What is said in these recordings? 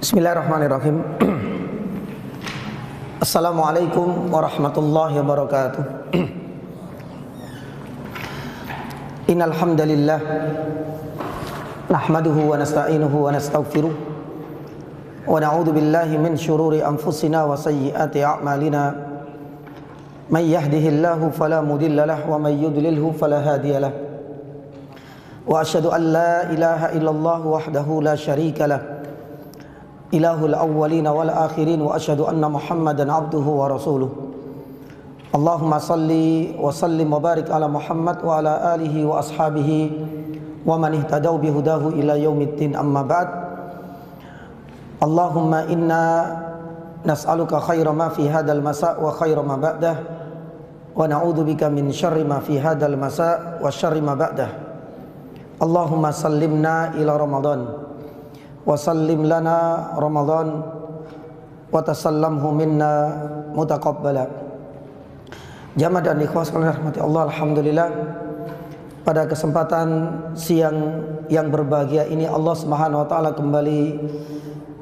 Bismillahirrahmanirrahim. Assalamualaikum warahmatullahi wabarakatuh. Innal hamdalillah nahmaduhu wa nasta'inuhu wa nastaghfiruh wa na'udzu billahi min shururi anfusina wa sayyiati a'malina. May yahdihillahu fala mudilla lahu wa may yudlilhu fala hadiya lahu. Wa asyhadu an la ilaha illallah wahdahu la syarika lahu. Ilahul awwalina wal akhirin wa asyhadu anna Muhammadan abduhu wa rasuluh. Allahumma salli wa sallim wa barik ala Muhammad wa ala alihi wa ashabihi wa man ihtadaw bihudahu ila yaumiddin, amma ba'd. Allahumma inna nas'aluka khaira ma fi hadzal masa' wa khaira ma ba'dah wa na'udzu bika min syarri ma fi hadzal masa' wa syarri ma ba'dah. Allahumma sallimna ila Ramadan wa sallim lana Ramadan wa tasallamhu minna mutaqabbala. Jamaah dan ikhwas sekalian rahmati Allah, alhamdulillah pada kesempatan siang yang berbahagia ini Allah Subhanahu wa taala kembali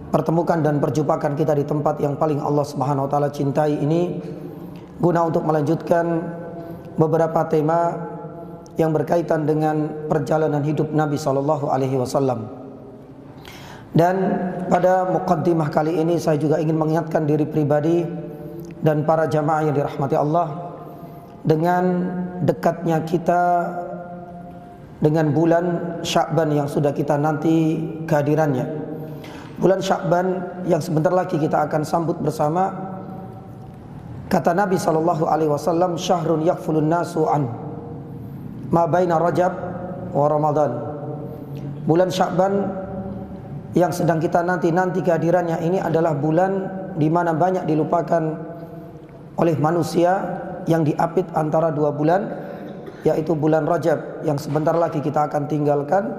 pertemukan dan perjumpakan kita di tempat yang paling Allah Subhanahu wa taala cintai ini guna untuk melanjutkan beberapa tema yang berkaitan dengan perjalanan hidup Nabi sallallahu alaihi wasallam. Dan pada muqaddimah kali ini saya juga ingin mengingatkan diri pribadi dan para jamaah yang dirahmati Allah dengan dekatnya kita dengan bulan Sya'ban yang sudah kita nanti kehadirannya. Bulan Sya'ban yang sebentar lagi kita akan sambut bersama. Kata Nabi SAW, syahrun yakfulun nasu an ma baina Rajab wa Ramadan. Bulan Sya'ban yang sedang kita nanti kehadirannya ini adalah bulan di mana banyak dilupakan oleh manusia, yang diapit antara dua bulan, yaitu bulan Rajab yang sebentar lagi kita akan tinggalkan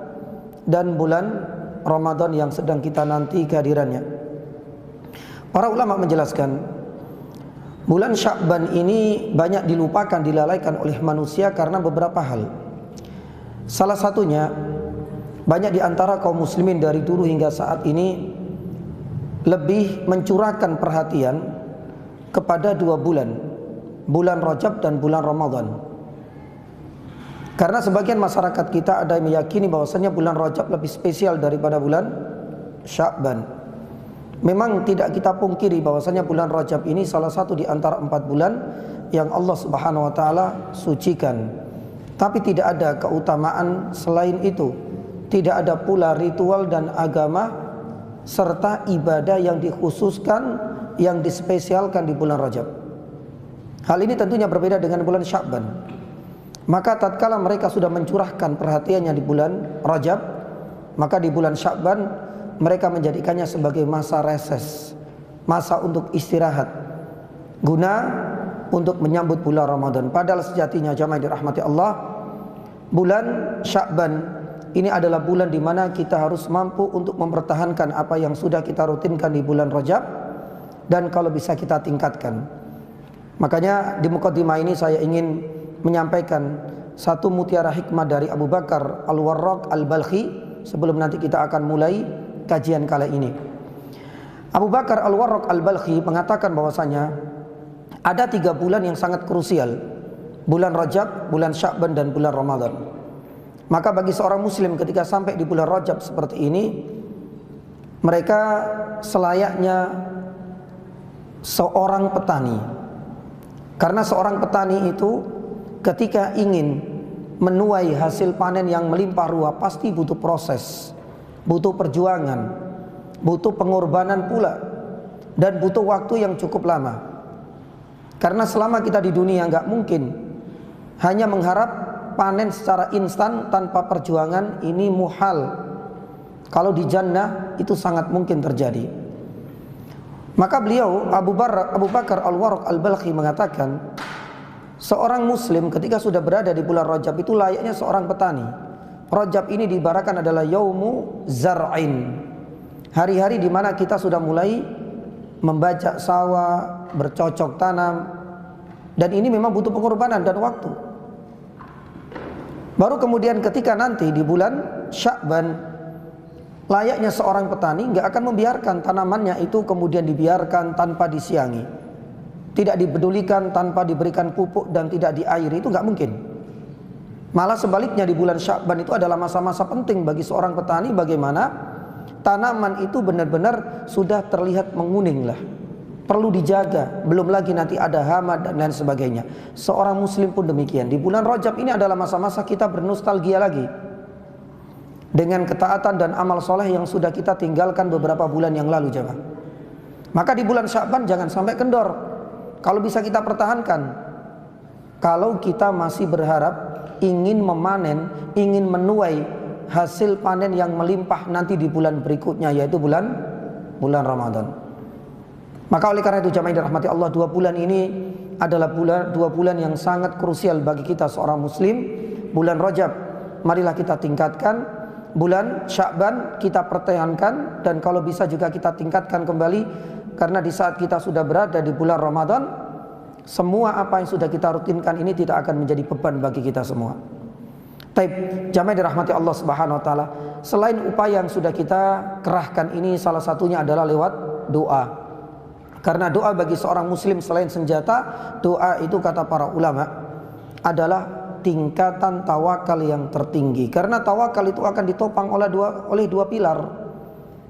dan bulan Ramadan yang sedang kita nanti kehadirannya. Para ulama menjelaskan bulan Sya'ban ini banyak dilupakan, dilalaikan oleh manusia karena beberapa hal. Salah satunya, banyak di antara kaum muslimin dari dulu hingga saat ini lebih mencurahkan perhatian kepada dua bulan, bulan Rajab dan bulan Ramadan. Karena sebagian masyarakat kita ada yang meyakini bahwasanya bulan Rajab lebih spesial daripada bulan Sya'ban. Memang tidak kita pungkiri bahwasanya bulan Rajab ini salah satu di antara 4 bulan yang Allah Subhanahu wa taala sucikan. Tapi tidak ada keutamaan selain itu. Tidak ada pula ritual dan agama serta ibadah yang dikhususkan, yang dispesialkan di bulan Rajab. Hal ini tentunya berbeda dengan bulan Sya'ban. Maka tatkala mereka sudah mencurahkan perhatiannya di bulan Rajab, maka di bulan Sya'ban mereka menjadikannya sebagai masa reses, masa untuk istirahat, guna untuk menyambut bulan Ramadan. Padahal sejatinya jamaah dirahmati Allah, bulan Sya'ban ini adalah bulan di mana kita harus mampu untuk mempertahankan apa yang sudah kita rutinkan di bulan Rajab, dan kalau bisa kita tingkatkan. Makanya di muqaddimah ini saya ingin menyampaikan satu mutiara hikmah dari Abu Bakar Al-Warraq Al-Balkhi sebelum nanti kita akan mulai kajian kali ini. Abu Bakar Al-Warraq Al-Balkhi mengatakan bahwasanya ada 3 bulan yang sangat krusial: bulan Rajab, bulan Sya'ban, dan bulan Ramadan. Maka bagi seorang muslim ketika sampai di bulan Rajab seperti ini, mereka selayaknya seorang petani. Karena seorang petani itu ketika ingin menuai hasil panen yang melimpah ruah pasti butuh proses, butuh perjuangan, butuh pengorbanan pula, dan butuh waktu yang cukup lama. Karena selama kita di dunia nggak mungkin hanya mengharap panen secara instan tanpa perjuangan, ini muhal. Kalau di jannah itu sangat mungkin terjadi. Maka beliau Abu Bakar Al-Warraq Al-Balkhi mengatakan, seorang muslim ketika sudah berada di bulan Rajab itu layaknya seorang petani. Rajab ini diibaratkan adalah yaumu zar'in, hari-hari di mana kita sudah mulai membajak sawah, bercocok tanam, dan ini memang butuh pengorbanan dan waktu. Baru kemudian ketika nanti di bulan Sya'ban Layaknya seorang petani nggak akan membiarkan tanamannya itu kemudian dibiarkan tanpa disiangi, tidak dipedulikan, tanpa diberikan pupuk dan tidak diairi, itu nggak mungkin. Malah sebaliknya, di bulan Sya'ban itu adalah masa-masa penting bagi seorang petani, bagaimana tanaman itu benar-benar sudah terlihat menguning lah, perlu dijaga, belum lagi nanti ada hama dan lain sebagainya. Seorang muslim pun demikian. Di bulan Rajab ini adalah masa-masa kita bernostalgia lagi dengan ketaatan dan amal soleh yang sudah kita tinggalkan beberapa bulan yang lalu, jemaah. Maka di bulan Sya'ban jangan sampai kendor. Kalau bisa kita pertahankan. Kalau kita masih berharap ingin memanen, ingin menuai hasil panen yang melimpah nanti di bulan berikutnya, yaitu bulan Ramadan. Maka oleh karena itu, jemaah yang dirahmati Allah, 2 bulan ini adalah 2 bulan yang sangat krusial bagi kita seorang muslim. Bulan Rajab marilah kita tingkatkan, bulan Sya'ban kita pertahankan, dan kalau bisa juga kita tingkatkan kembali, karena di saat kita sudah berada di bulan Ramadan, semua apa yang sudah kita rutinkan ini tidak akan menjadi beban bagi kita semua. Taib, jamaah dirahmati Allah Subhanahu wa taala, selain upaya yang sudah kita kerahkan ini, salah satunya adalah lewat doa. Karena doa bagi seorang muslim selain senjata, doa itu kata para ulama adalah tingkatan tawakal yang tertinggi. Karena tawakal itu akan ditopang oleh dua pilar.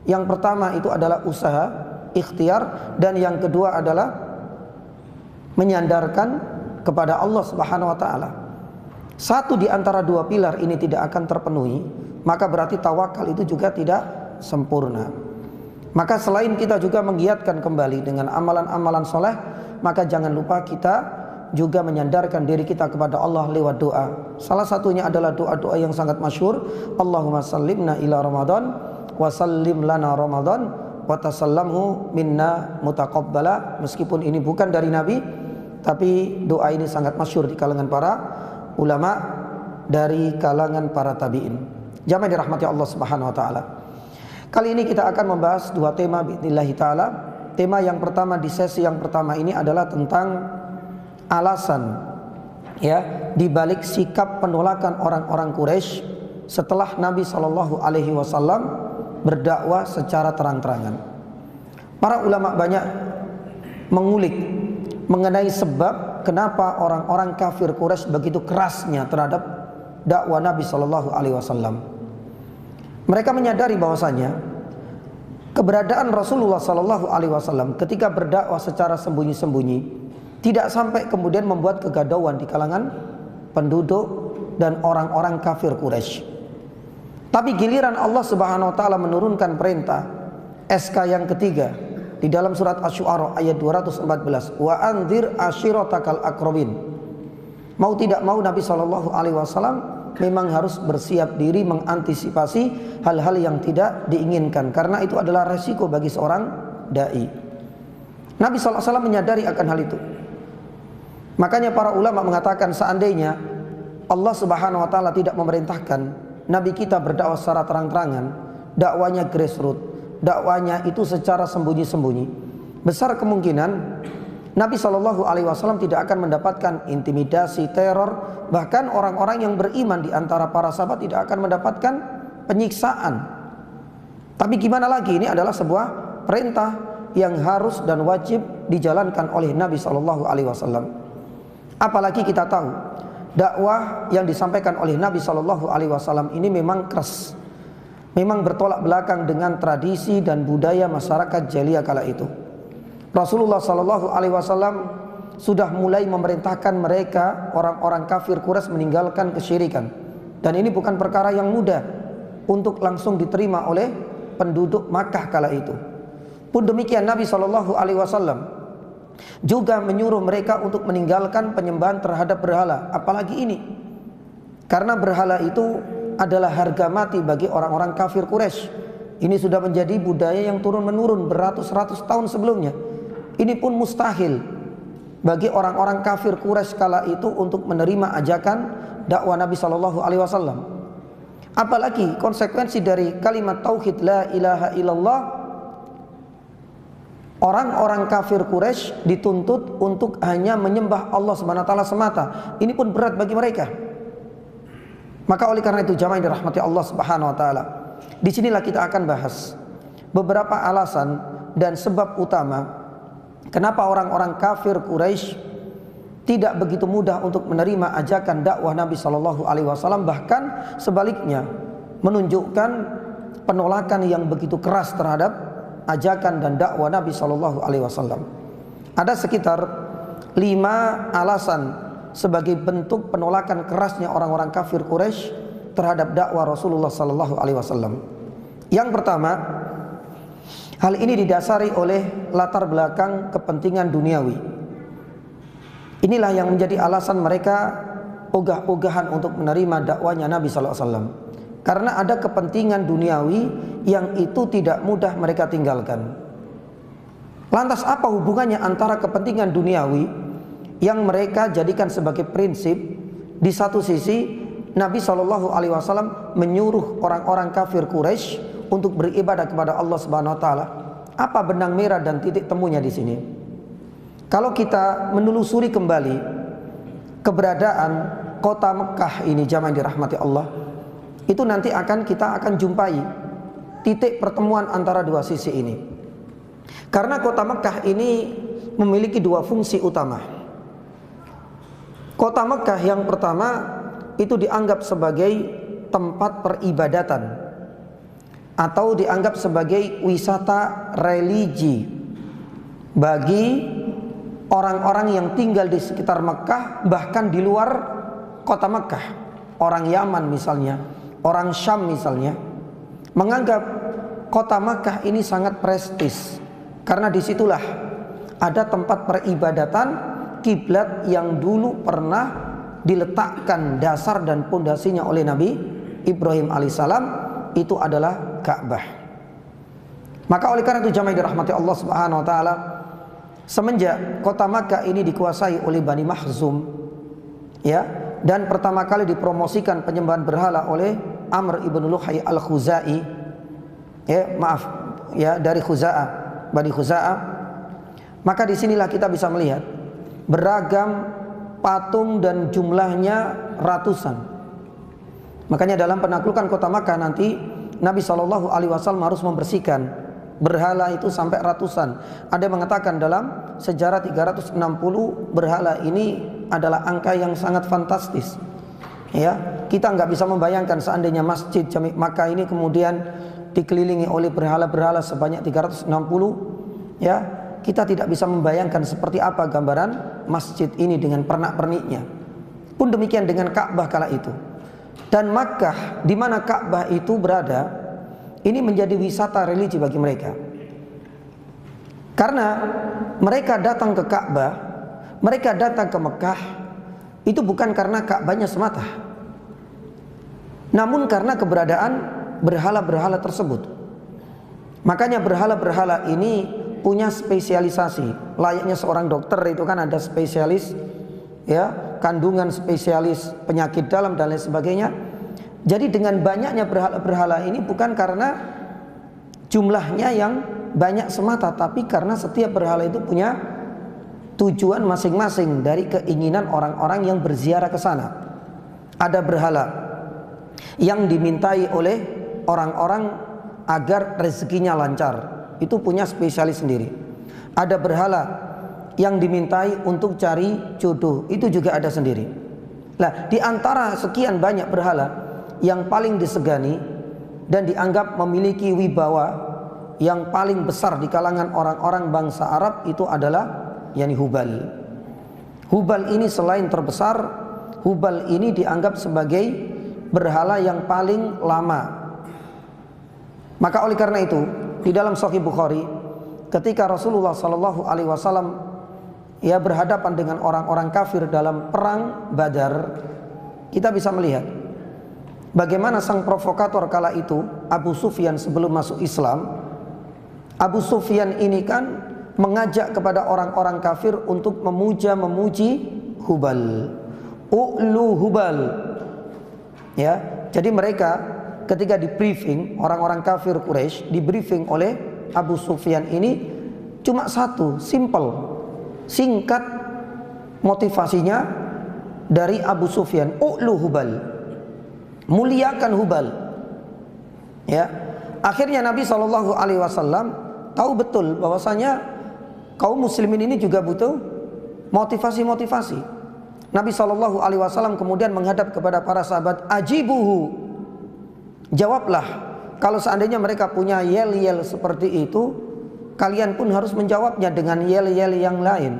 Yang pertama itu adalah usaha, ikhtiar, dan yang kedua adalah menyandarkan kepada Allah Subhanahu wa taala. Satu di antara 2 pilar ini tidak akan terpenuhi, maka berarti tawakal itu juga tidak sempurna. Maka selain kita juga menggiatkan kembali dengan amalan-amalan soleh, maka jangan lupa kita juga menyandarkan diri kita kepada Allah lewat doa. Salah satunya adalah doa-doa yang sangat masyhur, Allahumma sallimna ila Ramadan wa sallim lana Ramadan wa tasallamhu minna mutaqabbala. Meskipun ini bukan dari Nabi, tapi doa ini sangat masyhur di kalangan para ulama, dari kalangan para tabi'in. Jamaah dirahmati Allah Subhanahu wa taala. Kali ini kita akan membahas 2 tema biidznillah taala. Tema yang pertama di sesi yang pertama ini adalah tentang alasan di balik sikap penolakan orang-orang Quraisy setelah Nabi Shallallahu Alaihi Wasallam berdakwah secara terang-terangan. Para ulama banyak mengulik mengenai sebab kenapa orang-orang kafir Quraisy begitu kerasnya terhadap dakwah Nabi Shallallahu Alaihi Wasallam. Mereka menyadari bahwasanya keberadaan Rasulullah Shallallahu Alaihi Wasallam ketika berdakwah secara sembunyi-sembunyi tidak sampai kemudian membuat kegadauan di kalangan penduduk dan orang-orang kafir Quraisy. Tapi giliran Allah Subhanahu wa taala menurunkan perintah SK yang ketiga di dalam surat Asy-Syu'ara ayat 214, wa anzir ashiratakal aqrabin. Mau tidak mau Nabi Shallallahu alaihi wasallam memang harus bersiap diri mengantisipasi hal-hal yang tidak diinginkan, karena itu adalah resiko bagi seorang dai. Nabi sallallahu alaihi wasallam menyadari akan hal itu. Makanya para ulama mengatakan, seandainya Allah Subhanahu wa taala tidak memerintahkan Nabi kita berdakwah secara terang-terangan, dakwanya grassroots, dakwanya itu secara sembunyi-sembunyi, besar kemungkinan Nabi Shallallahu Alaihi Wasallam tidak akan mendapatkan intimidasi, teror, bahkan orang-orang yang beriman di antara para sahabat tidak akan mendapatkan penyiksaan. Tapi gimana lagi, ini adalah sebuah perintah yang harus dan wajib dijalankan oleh Nabi Shallallahu Alaihi Wasallam. Apalagi kita tahu dakwah yang disampaikan oleh Nabi Shallallahu Alaihi Wasallam ini memang keras, memang bertolak belakang dengan tradisi dan budaya masyarakat jahiliyah kala itu. Rasulullah Shallallahu Alaihi Wasallam sudah mulai memerintahkan mereka orang-orang kafir Quraisy meninggalkan kesyirikan, dan ini bukan perkara yang mudah untuk langsung diterima oleh penduduk Makkah kala itu. Pun demikian Nabi Shallallahu Alaihi Wasallam juga menyuruh mereka untuk meninggalkan penyembahan terhadap berhala, apalagi ini, karena berhala itu adalah harga mati bagi orang-orang kafir Quraisy. Ini sudah menjadi budaya yang turun-menurun beratus-ratus tahun sebelumnya. Ini pun mustahil bagi orang-orang kafir Quraisy kala itu untuk menerima ajakan dakwah Nabi Shallallahu Alaihi Wasallam. Apalagi konsekuensi dari kalimat tauhid la ilaha illallah, orang-orang kafir Quraisy dituntut untuk hanya menyembah Allah Subhanahu wa taala semata. Ini pun berat bagi mereka. Maka oleh karena itu jamaah yang dirahmati Allah Subhanahu wa taala, Disinilah kita akan bahas beberapa alasan dan sebab utama kenapa orang-orang kafir Quraisy tidak begitu mudah untuk menerima ajakan dakwah Nabi Shallallahu Alaihi Wasallam, bahkan sebaliknya menunjukkan penolakan yang begitu keras terhadap ajakan dan dakwah Nabi Shallallahu Alaihi Wasallam. Ada sekitar 5 alasan sebagai bentuk penolakan kerasnya orang-orang kafir Quraisy terhadap dakwah Rasulullah Shallallahu Alaihi Wasallam. Yang pertama, hal ini didasari oleh latar belakang kepentingan duniawi. Inilah yang menjadi alasan mereka ogah-ogahan untuk menerima dakwanya Nabi Sallallahu Alaihi Wasallam. Karena ada kepentingan duniawi yang itu tidak mudah mereka tinggalkan. Lantas apa hubungannya antara kepentingan duniawi yang mereka jadikan sebagai prinsip? Di satu sisi Nabi Sallallahu Alaihi Wasallam menyuruh orang-orang kafir Quraisy untuk beribadah kepada Allah Subhanahu Wa Taala. Apa benang merah dan titik temunya di sini? Kalau kita menelusuri kembali keberadaan kota Mekah ini, jamaah yang dirahmati Allah, itu nanti kita akan jumpai titik pertemuan antara dua sisi ini. Karena kota Mekah ini memiliki 2 fungsi utama. Kota Mekah yang pertama itu dianggap sebagai tempat peribadatan atau dianggap sebagai wisata religi bagi orang-orang yang tinggal di sekitar Mekah, bahkan di luar kota Mekah. Orang Yaman misalnya, orang Syam misalnya, menganggap kota Mekah ini sangat prestis karena disitulah ada tempat peribadatan kiblat yang dulu pernah diletakkan dasar dan pondasinya oleh Nabi Ibrahim alaihissalam, itu adalah Ka'bah. Maka oleh karena itu jamaah dirahmati Allah Subhanahu wa taala, semenjak kota Makkah ini dikuasai oleh Bani Makhzum, ya, dan pertama kali dipromosikan penyembahan berhala oleh Amr ibn Luhai al-Khuzai, dari Khuza'ah, Bani Khuza'ah, maka disinilah kita bisa melihat beragam patung dan jumlahnya ratusan. Makanya dalam penaklukan kota Makkah nanti Nabi Shallallahu Alaihi Wasallam harus membersihkan berhala itu sampai ratusan. Ada yang mengatakan dalam sejarah 360 berhala ini adalah angka yang sangat fantastis. Ya, kita nggak bisa membayangkan seandainya masjid Jami' Makkah ini kemudian dikelilingi oleh berhala-berhala sebanyak 360, ya, kita tidak bisa membayangkan seperti apa gambaran masjid ini dengan pernak-perniknya. Pun demikian dengan Ka'bah kala itu. Dan Makkah di mana Ka'bah itu berada, ini menjadi wisata religi bagi mereka. Karena mereka datang ke Ka'bah, mereka datang ke Mekah itu bukan karena Ka'bahnya semata, namun karena keberadaan berhala-berhala tersebut. Makanya berhala-berhala ini punya spesialisasi. Layaknya seorang dokter itu kan ada spesialis, ya, kandungan, spesialis penyakit dalam dan lain sebagainya. Jadi dengan banyaknya berhala-berhala ini bukan karena jumlahnya yang banyak semata, tapi karena setiap berhala itu punya tujuan masing-masing dari keinginan orang-orang yang berziarah ke sana. Ada berhala yang dimintai oleh orang-orang agar rezekinya lancar, itu punya spesialis sendiri. Ada berhala yang dimintai untuk cari jodoh, itu juga ada sendiri. Nah, di antara sekian banyak berhala, yang paling disegani dan dianggap memiliki wibawa yang paling besar di kalangan orang-orang bangsa Arab itu adalah Hubal. Hubal ini selain terbesar, Hubal ini dianggap sebagai berhala yang paling lama. Maka oleh karena itu di dalam Sahih Bukhari, ketika Rasulullah Sallallahu Alaihi Wasallam berhadapan dengan orang-orang kafir dalam perang Badar, kita bisa melihat bagaimana sang provokator kala itu Abu Sufyan sebelum masuk Islam. Abu Sufyan ini kan mengajak kepada orang-orang kafir untuk memuji Hubal, U'lu Hubal. Ya, jadi mereka ketika di briefing, orang-orang kafir Quraisy di briefing oleh Abu Sufyan ini cuma satu, simple, singkat motivasinya dari Abu Sufyan, U'lu Hubal, muliakan Hubal. Ya, akhirnya Nabi Shallallahu Alaihi Wasallam tahu betul bahwasanya kaum muslimin ini juga butuh motivasi-motivasi. Nabi Shallallahu Alaihi Wasallam kemudian menghadap kepada para sahabat, ajibuhu, jawablah. Kalau seandainya mereka punya yel-yel seperti itu, kalian pun harus menjawabnya dengan yel-yel yang lain.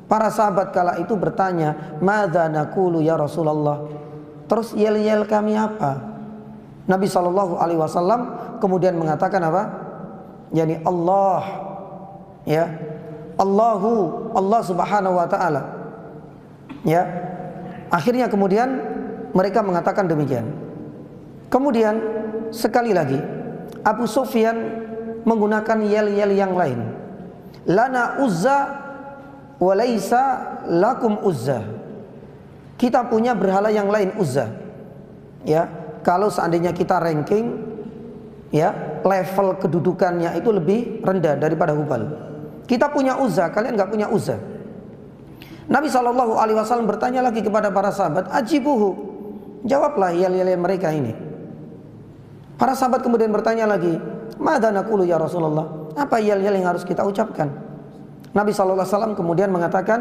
Para sahabat kala itu bertanya, madza naqulu ya Rasulullah? Terus yel-yel kami apa? Nabi Shallallahu Alaihi Wasallam kemudian mengatakan apa? Yani Allah, ya, Allah Subhanahu Wa Taala. Ya, akhirnya kemudian mereka mengatakan demikian. Kemudian sekali lagi Abu Sufyan menggunakan yel-yel yang lain. Lana Uzza wa laisa lakum Uzza. Kita punya berhala yang lain, Uzza. Ya. Kalau seandainya kita ranking, ya, level kedudukannya itu lebih rendah daripada Hubal. Kita punya Uzza, kalian nggak punya Uzza. Nabi Shallallahu Alaihi Wasallam bertanya lagi kepada para sahabat, ajibuhu, jawablah yel-yel mereka ini. Para sahabat kemudian bertanya lagi, madza naqulu ya Rasulullah? Apa yel-yel yang harus kita ucapkan? Nabi Shallallahu Alaihi Wasallam kemudian mengatakan,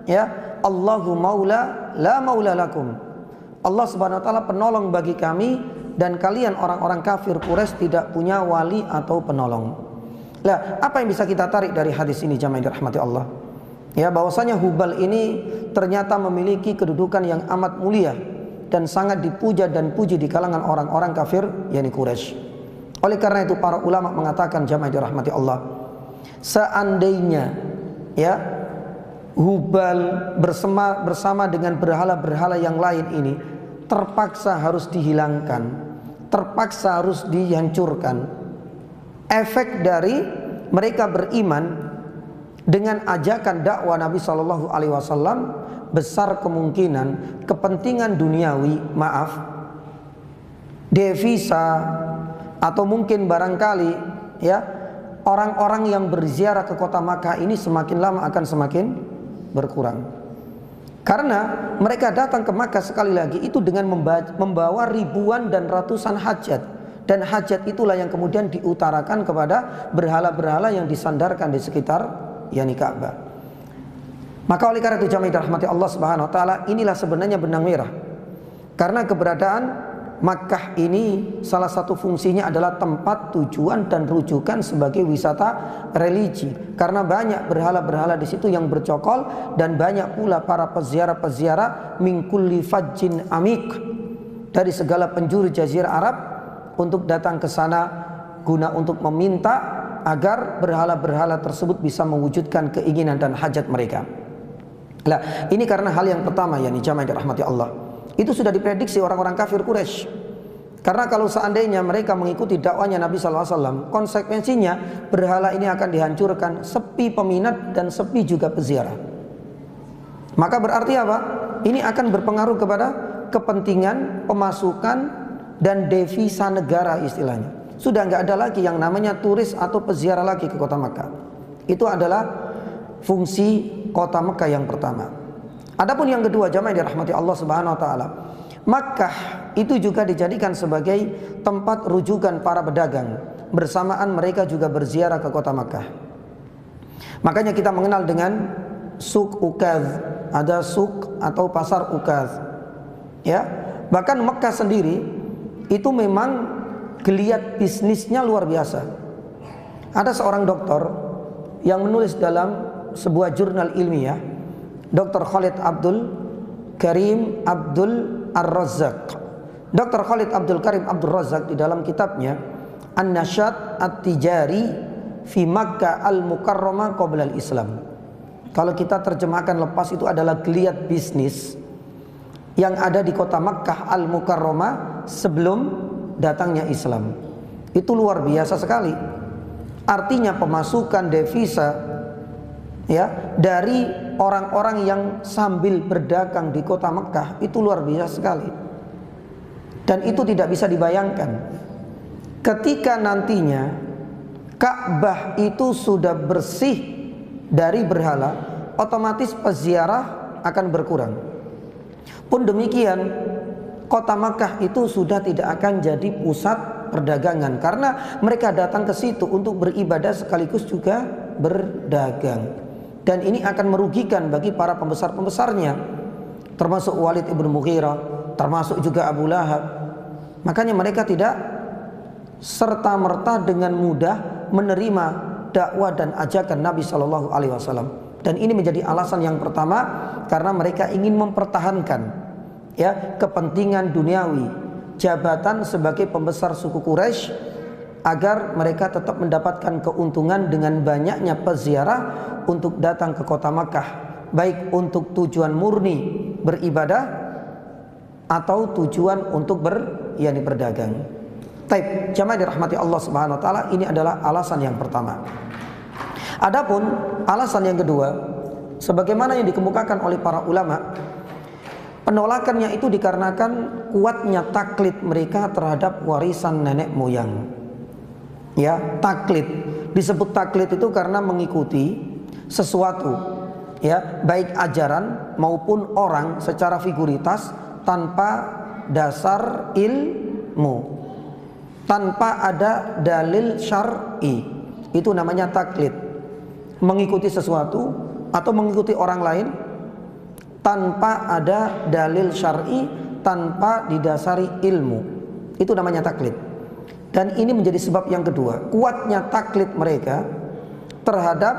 ya, Allahu maula la maula lakum. Allah Subhanahu Wa Taala penolong bagi kami, dan kalian orang-orang kafir Quraisy tidak punya wali atau penolong. Lah, apa yang bisa kita tarik dari hadis ini jamaah yang dirahmati Allah? Ya, bahwasanya Hubal ini ternyata memiliki kedudukan yang amat mulia dan sangat dipuja dan puji di kalangan orang-orang kafir, yakni Quraisy. Oleh karena itu para ulama mengatakan jamaah yang dirahmati Allah, seandainya, ya, Hubal bersama dengan berhala-berhala yang lain ini terpaksa harus dihilangkan, terpaksa harus dihancurkan. Efek dari mereka beriman dengan ajakan dakwah Nabi Shallallahu Alaihi Wasallam, besar kemungkinan kepentingan duniawi, devisa, atau mungkin barangkali, ya, orang-orang yang berziarah ke kota Makkah ini semakin lama akan semakin berkurang. Karena mereka datang ke Makkah sekali lagi itu dengan membawa ribuan dan ratusan hajat, dan hajat itulah yang kemudian diutarakan kepada berhala-berhala yang disandarkan di sekitar yakni Ka'bah. Maka oleh karena itu jamaah rahmati Allah Subhanahu Wa Taala, inilah sebenarnya benang merah. Karena keberadaan Makkah ini salah satu fungsinya adalah tempat tujuan dan rujukan sebagai wisata religi. Karena banyak berhala-berhala di situ yang bercokol, dan banyak pula para peziarah-peziarah min kulli fajjin amik, dari segala penjuru jazirah Arab untuk datang ke sana guna untuk meminta agar berhala-berhala tersebut bisa mewujudkan keinginan dan hajat mereka. Nah, ini karena hal yang pertama, yakni jamaah yang dirahmati Allah. Itu sudah diprediksi orang-orang kafir Quraisy. Karena kalau seandainya mereka mengikuti dakwanya Nabi SAW, konsekuensinya berhala ini akan dihancurkan, sepi peminat dan sepi juga peziarah. Maka berarti apa? Ini akan berpengaruh kepada kepentingan, pemasukan, dan devisa negara istilahnya. Sudah nggak ada lagi yang namanya turis atau peziarah lagi ke kota Makkah. Itu adalah fungsi kota Makkah yang pertama. Adapun yang kedua jamaah yang dirahmati Allah Subhanahu Wa Taala, Makkah itu juga dijadikan sebagai tempat rujukan para pedagang. Bersamaan mereka juga berziarah ke kota Makkah. Makanya kita mengenal dengan Suk Ukaz, ada suk atau pasar Ukaz. Ya, bahkan Makkah sendiri itu memang geliat bisnisnya luar biasa. Ada seorang dokter yang menulis dalam sebuah jurnal ilmiah, Dr. Khalid Abdul Karim Abdul Ar-Razzaq. Dr. Khalid Abdul Karim Abdul Razzaq di dalam kitabnya An-Nashat At-Tijari fi Makkah Al-Mukarramah Qabla Al-Islam. Kalau kita terjemahkan lepas, itu adalah geliat bisnis yang ada di kota Makkah Al-Mukarramah sebelum datangnya Islam. Itu luar biasa sekali. Artinya pemasukan devisa, ya, dari orang-orang yang sambil berdagang di kota Makkah itu luar biasa sekali. Dan itu tidak bisa dibayangkan ketika nantinya Ka'bah itu sudah bersih dari berhala, otomatis peziarah akan berkurang. Pun demikian, kota Makkah itu sudah tidak akan jadi pusat perdagangan, karena mereka datang ke situ untuk beribadah sekaligus juga berdagang. Dan ini akan merugikan bagi para pembesar-pembesarnya, termasuk Walid ibn Mughirah, termasuk juga Abu Lahab. Makanya mereka tidak serta-merta dengan mudah menerima dakwah dan ajakan Nabi Shallallahu Alaihi Wasallam. Dan ini menjadi alasan yang pertama, karena mereka ingin mempertahankan ya kepentingan duniawi, jabatan sebagai pembesar suku Quraisy, agar mereka tetap mendapatkan keuntungan dengan banyaknya peziarah untuk datang ke kota Makkah, baik untuk tujuan murni beribadah atau tujuan untuk berdagang. Taib, jamaah dirahmati Allah Subhanahu wa taala, ini adalah alasan yang pertama. Adapun alasan yang kedua, sebagaimana yang dikemukakan oleh para ulama, penolakannya itu dikarenakan kuatnya taklid mereka terhadap warisan nenek moyang. Ya, taklid. Disebut taklid itu karena mengikuti sesuatu, ya, baik ajaran maupun orang secara figuritas tanpa dasar ilmu, tanpa ada dalil syar'i. Itu namanya taklid. Mengikuti sesuatu atau mengikuti orang lain tanpa ada dalil syar'i, tanpa didasari ilmu, itu namanya taklid. Dan ini menjadi sebab yang kedua, kuatnya taklid mereka terhadap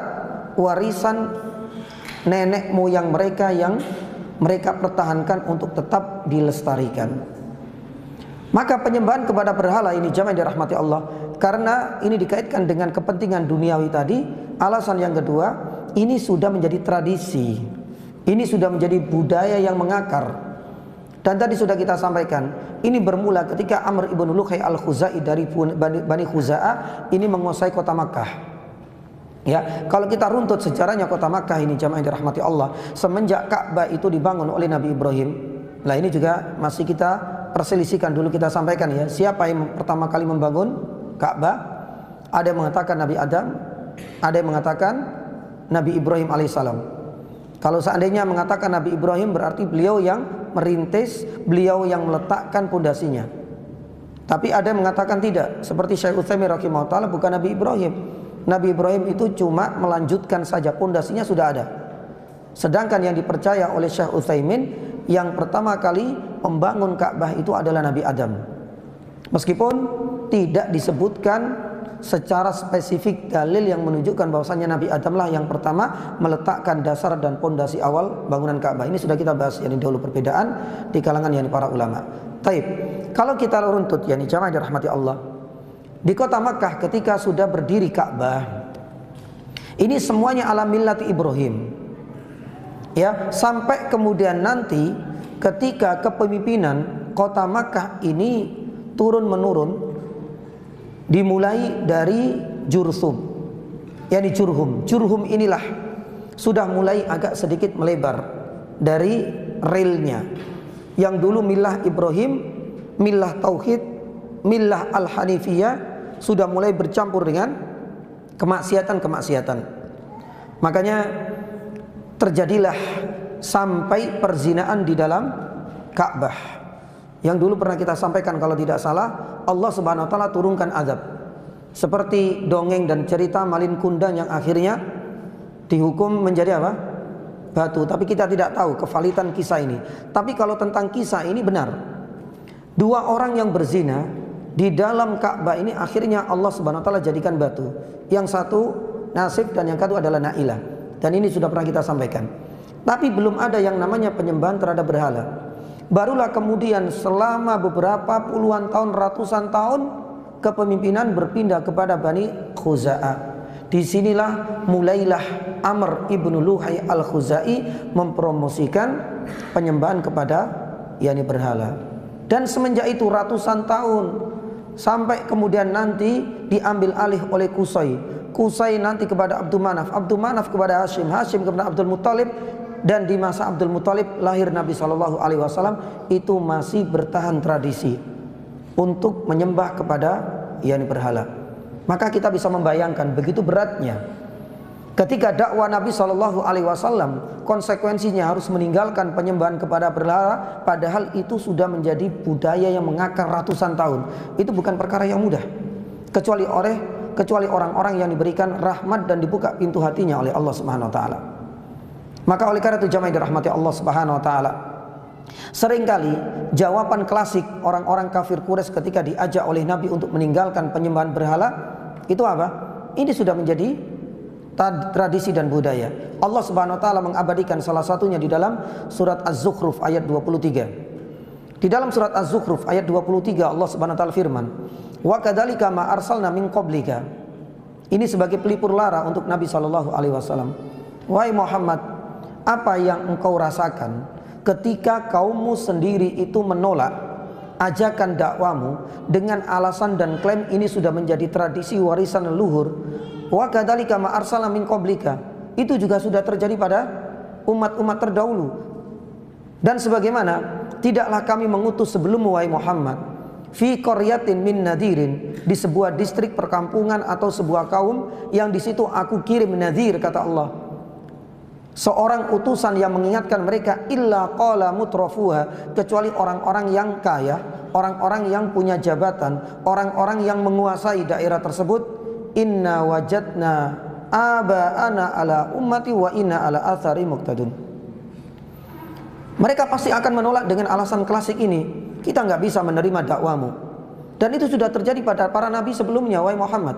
warisan nenek moyang mereka yang mereka pertahankan untuk tetap dilestarikan. Maka penyembahan kepada berhala ini, jamaah dirahmati Allah, karena ini dikaitkan dengan kepentingan duniawi tadi. Alasan yang kedua, ini sudah menjadi tradisi, ini sudah menjadi budaya yang mengakar. Dan tadi sudah kita sampaikan, ini bermula ketika Amr ibn Luqay al-Khuzai dari Bani Khuza'ah ini menguasai kota Makkah. Ya, kalau kita runtut sejarahnya kota Makkah ini, jamaah yang dirahmati Allah, semenjak Ka'bah itu dibangun oleh Nabi Ibrahim. Nah, ini juga masih kita perselisihkan dulu, kita sampaikan ya, siapa yang pertama kali membangun Ka'bah? Ada yang mengatakan Nabi Adam, ada yang mengatakan Nabi Ibrahim alaihissalam. Kalau seandainya mengatakan Nabi Ibrahim, berarti beliau yang merintis, beliau yang meletakkan pondasinya. Tapi ada yang mengatakan tidak, seperti Syekh Utsaimin rahimahullah taala, bukan Nabi Ibrahim. Nabi Ibrahim itu cuma melanjutkan saja, pondasinya sudah ada. Sedangkan yang dipercaya oleh Syekh Utsaimin, yang pertama kali membangun Ka'bah itu adalah Nabi Adam. Meskipun tidak disebutkan secara spesifik dalil yang menunjukkan bahwasannya Nabi Adam lah yang pertama meletakkan dasar dan pondasi awal bangunan Ka'bah. Ini sudah kita bahas yani dahulu, perbedaan di kalangan yani para ulama. Taib. Kalau kita runtut yani jamaah dirahmati Allah, di kota Makkah ketika sudah berdiri Ka'bah, ini semuanya ala millati Ibrahim. Ya, sampai kemudian nanti ketika kepemimpinan kota Makkah ini turun menurun, dimulai dari Jurthum, yakni Jurhum. Jurhum inilah sudah mulai agak sedikit melebar dari relnya. Yang dulu milah Ibrahim, milah Tauhid, milah Al-Hanifiyah, sudah mulai bercampur dengan kemaksiatan-kemaksiatan. Makanya terjadilah sampai perzinaan di dalam Ka'bah. Yang dulu pernah kita sampaikan kalau tidak salah, Allah Subhanahu wa taala turunkan azab. Seperti dongeng dan cerita Malin Kundang yang akhirnya dihukum menjadi apa? Batu. Tapi kita tidak tahu kevalitan kisah ini. Tapi kalau tentang kisah ini benar. Dua orang yang berzina di dalam Ka'bah ini akhirnya Allah Subhanahu wa taala jadikan batu. Yang satu Nasib dan yang kedua adalah Nailah. Dan ini sudah pernah kita sampaikan. Tapi belum ada yang namanya penyembahan terhadap berhala. Barulah kemudian selama beberapa puluhan tahun, ratusan tahun, kepemimpinan berpindah kepada Bani Khuza'ah. Disinilah mulailah Amr ibn Luqay al-Khuzai mempromosikan penyembahan kepada yani berhala. Dan semenjak itu ratusan tahun, sampai kemudian nanti diambil alih oleh Qusay. Qusay nanti kepada Abdul Manaf, Abdul Manaf kepada Hashim, Hashim kepada Abdul Muttalib. Dan di masa Abdul Muttalib lahir Nabi Shallallahu Alaihi Wasallam, itu masih bertahan tradisi untuk menyembah kepada yani berhala. Maka kita bisa membayangkan begitu beratnya Ketika dakwah Nabi Shallallahu Alaihi Wasallam, konsekuensinya harus meninggalkan penyembahan kepada berhala, padahal itu sudah menjadi budaya yang mengakar ratusan tahun. Itu bukan perkara yang mudah, kecuali orang-orang yang diberikan rahmat dan dibuka pintu hatinya oleh Allah Subhanahu Wa Taala. Maka oleh karena itu jamaah dirahmati Allah Subhanahu Wa Taala, seringkali jawaban klasik orang-orang kafir Quraisy ketika diajak oleh Nabi untuk meninggalkan penyembahan berhala itu apa? Ini sudah menjadi tradisi dan budaya. Allah Subhanahu wa taala mengabadikan salah satunya di dalam surat Az-Zukhruf ayat 23. Di dalam surat Az-Zukhruf ayat 23 Allah Subhanahu wa taala firman, "Wa kadzalika ma arsalna min qablika." Ini sebagai pelipur lara untuk Nabi sallallahu alaihi wasallam. Wahai Muhammad, apa yang engkau rasakan ketika kaummu sendiri itu menolak ajakan dakwamu dengan alasan dan klaim ini sudah menjadi tradisi warisan leluhur? Wa kadzalika ma arsalna min qablika. Itu juga sudah terjadi pada umat-umat terdahulu. Dan sebagaimana tidaklah kami mengutus sebelummu wahai Muhammad fi qaryatin min nadirin, di sebuah distrik perkampungan atau sebuah kaum yang di situ aku kirim nadhir, kata Allah, seorang utusan yang mengingatkan mereka, illa qala mutrafuha, kecuali orang-orang yang kaya, orang-orang yang punya jabatan, orang-orang yang menguasai daerah tersebut, inna wajadna aba'ana ala ummati wa inna ala athari muqtadun. Mereka pasti akan menolak dengan alasan klasik ini, kita nggak bisa menerima dakwamu. Dan itu sudah terjadi pada para nabi sebelumnya wahai Muhammad.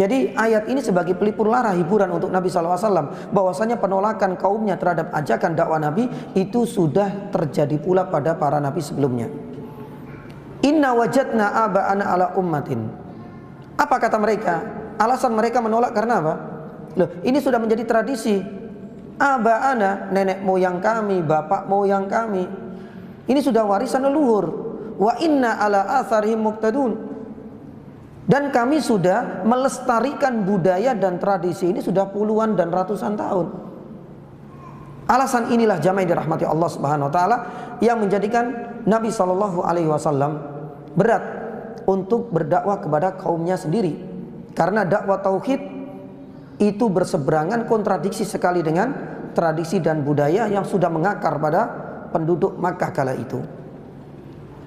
Jadi ayat ini sebagai pelipur lara, hiburan untuk Nabi SAW, bahwasanya penolakan kaumnya terhadap ajakan dakwah Nabi itu sudah terjadi pula pada para nabi sebelumnya. Inna wajadna aba'ana ala ummatin. Apa kata mereka? Alasan mereka menolak karena apa? Loh, ini sudah menjadi tradisi. Aba'ana, nenek moyang kami, bapak moyang kami. Ini sudah warisan leluhur. Wa inna ala atharihim muqtadun. Dan kami sudah melestarikan budaya dan tradisi ini sudah puluhan dan ratusan tahun. Alasan inilah jamaah dirahmati Allah Subhanahu wa taala yang menjadikan Nabi sallallahu alaihi wasallam berat untuk berdakwah kepada kaumnya sendiri, karena dakwah tauhid itu berseberangan, kontradiksi sekali dengan tradisi dan budaya yang sudah mengakar pada penduduk Makkah kala itu.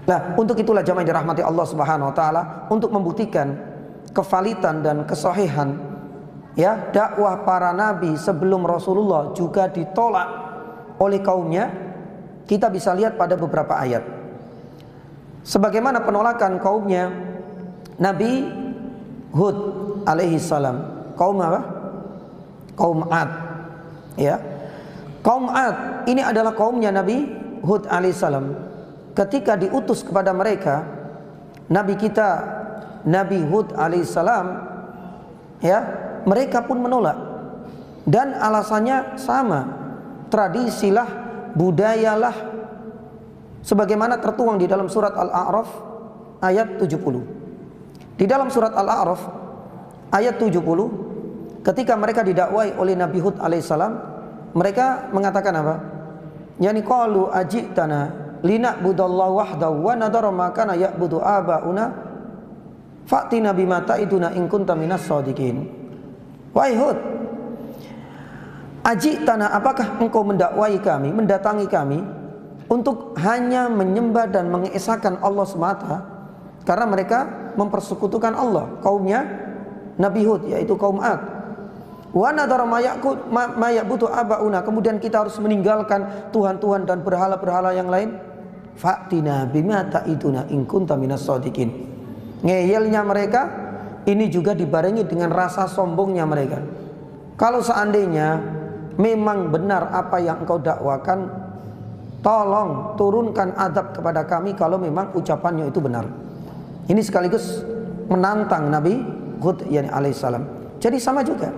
Nah, untuk itulah jamaah dirahmati Allah Subhanahu wa taala, untuk membuktikan kevalitan dan kesahihan ya dakwah para nabi sebelum Rasulullah juga ditolak oleh kaumnya, kita bisa lihat pada beberapa ayat. Sebagaimana penolakan kaumnya Nabi Hud alaihi salam, kaum apa? Kaum Ad. Ya. Kaum Ad ini adalah kaumnya Nabi Hud alaihi salam. Ketika diutus kepada mereka, Nabi kita Nabi Hud alaihi salam, ya, mereka pun menolak. Dan alasannya sama, tradisilah, budayalah, sebagaimana tertuang di dalam surat Al-A'raf ayat 70. Di dalam surat Al-A'raf ayat 70, ketika mereka didakwai oleh Nabi Hud alaihissalam, mereka mengatakan apa? Yani qalu ajitana lina'budallaha wahdahu wa nadara ma kana ya'budu aba'una fa'tina bima ta'iduna in kunta minas shadiqin. Wahai Hud, ajitana, apakah engkau mendakwai kami, mendatangi kami untuk hanya menyembah dan mengesahkan Allah semata, karena mereka mempersekutukan Allah, kaumnya Nabi Hud, yaitu kaum Ad. Wa nadara ma ya'budu aba'una, kemudian kita harus meninggalkan tuhan-tuhan dan berhala-berhala yang lain. Fa'tina bima ta'iduna in kunta minas shadiqin. Ngeyelnya mereka ini juga dibarengi dengan rasa sombongnya mereka. Kalau seandainya memang benar apa yang engkau dakwakan, tolong turunkan adab kepada kami kalau memang ucapannya itu benar. Ini sekaligus menantang Nabi Hud yani alaihissalam. Jadi sama juga,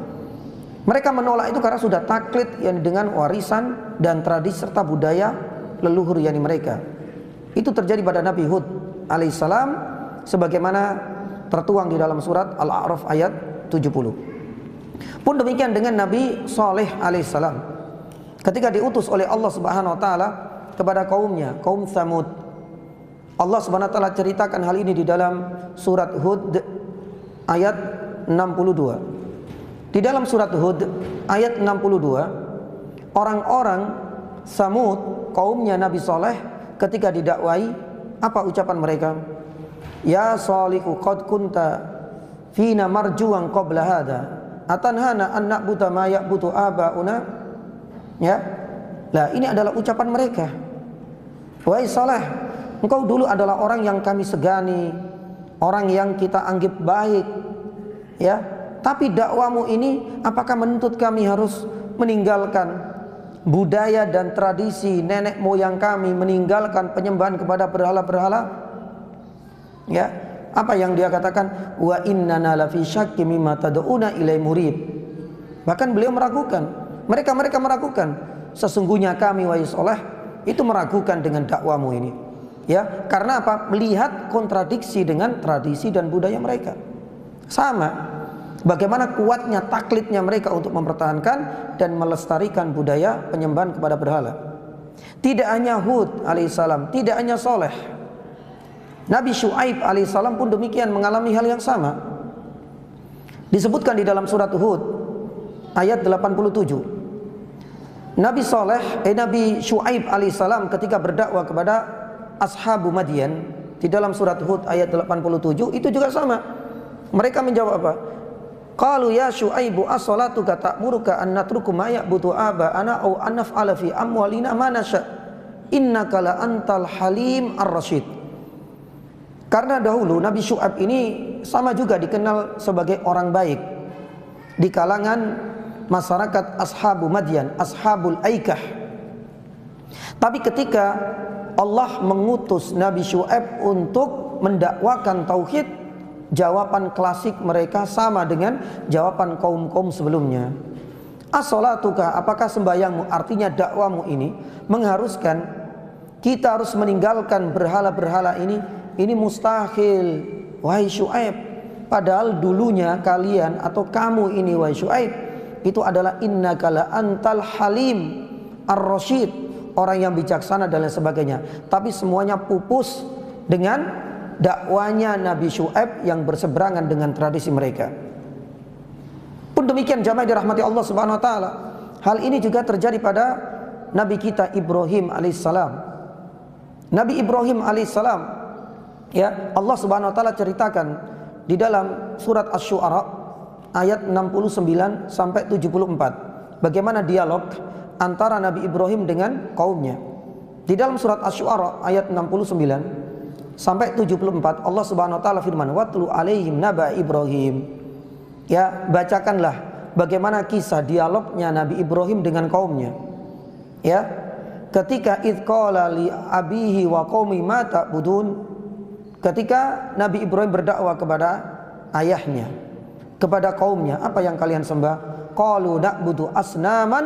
mereka menolak itu karena sudah taklid yani dengan warisan dan tradisi serta budaya leluhur yani mereka. Itu terjadi pada Nabi Hud alaihissalam, sebagaimana tertuang di dalam surat Al-A'raf ayat 70. Pun demikian dengan Nabi Saleh alaihissalam, ketika diutus oleh Allah Subhanahu wa taala kepada kaumnya, kaum Tsamud. Allah Subhanahu wa taala ceritakan hal ini di dalam surat Hud ayat 62. Di dalam surat Hud ayat 62, orang-orang Samud, kaumnya Nabi Saleh, ketika didakwai, apa ucapan mereka? Ya Salihu qad kunta fina marjuan qabla hadha atanhana an na'budu ma ya'budu abauna. Ya. Lah, ini adalah ucapan mereka. Wahai Saleh, engkau dulu adalah orang yang kami segani, orang yang kita anggap baik. Ya. Tapi dakwamu ini apakah menuntut kami harus meninggalkan budaya dan tradisi nenek moyang kami, meninggalkan penyembahan kepada berhala-berhala? Ya, apa yang dia katakan? Wa innana lafi syakki mimma tad'una ilai murib. Bahkan beliau meragukan. Mereka meragukan. Sesungguhnya kami wahai Saleh itu meragukan dengan dakwamu ini. Ya, karena apa? Melihat kontradiksi dengan tradisi dan budaya mereka. Sama. Bagaimana kuatnya taklidnya mereka untuk mempertahankan dan melestarikan budaya penyembahan kepada berhala. Tidak hanya Hud alaihissalam, tidak hanya Saleh, Nabi Syuaib alaihissalam pun demikian mengalami hal yang sama. Disebutkan di dalam surat Hud ayat 87. Nabi Syuaib alaihissalam ketika berdakwah kepada ashabu Madian di dalam surat Hud ayat 87 itu juga sama. Mereka menjawab apa? Qalu ya Syuaibu as-salatuka ta'muruka an natruku ma ya'budu aba'ana aw an naf'ala fi amwalina ma nasha innaka la antal halim ar-rasyid. Karena dahulu Nabi Syuaib ini sama juga dikenal sebagai orang baik di kalangan masyarakat ashabu Madian, ashabul Aikah. Tapi ketika Allah mengutus Nabi Syuaib untuk mendakwakan tauhid, jawaban klasik mereka sama dengan jawaban kaum-kaum sebelumnya. As-salatuka, apakah sembahyangmu, artinya dakwamu ini mengharuskan kita harus meninggalkan berhala-berhala ini? Ini mustahil wahai Syuaib. Padahal dulunya kalian atau kamu ini wahai Syuaib itu adalah innaka la antal halim ar-rasyid, orang yang bijaksana dan lain sebagainya. Tapi semuanya pupus dengan dakwanya Nabi Syuaib yang berseberangan dengan tradisi mereka. Pun demikian jamaah dirahmati Allah Subhanahu wa taala. Hal ini juga terjadi pada Nabi kita Ibrahim alaihissalam. Nabi Ibrahim alaihissalam, ya, Allah Subhanahu wa taala ceritakan di dalam surat Asy-Syu'ara ayat 69 sampai 74 bagaimana dialog antara Nabi Ibrahim dengan kaumnya. Di dalam surat Asy-Syu'ara ayat 69 sampai 74 Allah Subhanahu wa taala firman, watlu alaihim naba Ibrahim. Ya, bacakanlah bagaimana kisah dialognya Nabi Ibrahim dengan kaumnya. Ya, ketika id qala li abihi wa qaumi ma ta'budun, ketika Nabi Ibrahim berdakwah kepada ayahnya, kepada kaumnya, apa yang kalian sembah? Qalu na'budu asnaman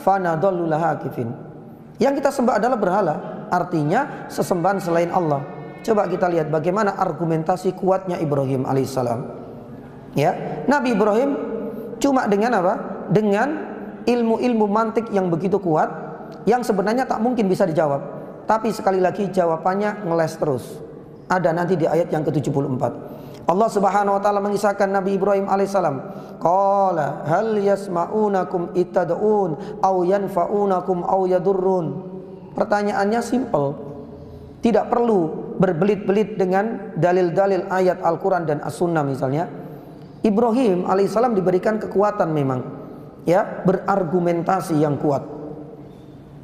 fanadallu laha kifin. Yang kita sembah adalah berhala, artinya sesembahan selain Allah. Coba kita lihat bagaimana argumentasi kuatnya Ibrahim alaihissalam. Ya, Nabi Ibrahim cuma dengan apa? Dengan ilmu-ilmu mantik yang begitu kuat, yang sebenarnya tak mungkin bisa dijawab. Tapi sekali lagi jawabannya ngeles terus. Ada nanti di ayat yang ke-74. Allah Subhanahu wa taala mengisahkan Nabi Ibrahim alaihissalam. Qala hal yasma'unakum ittad'un aw yanfa'unakum aw yadurrun. Pertanyaannya simple. Tidak perlu berbelit-belit dengan dalil-dalil ayat Al-Quran dan As-Sunnah misalnya. Ibrahim alaihissalam diberikan kekuatan memang, ya, berargumentasi yang kuat.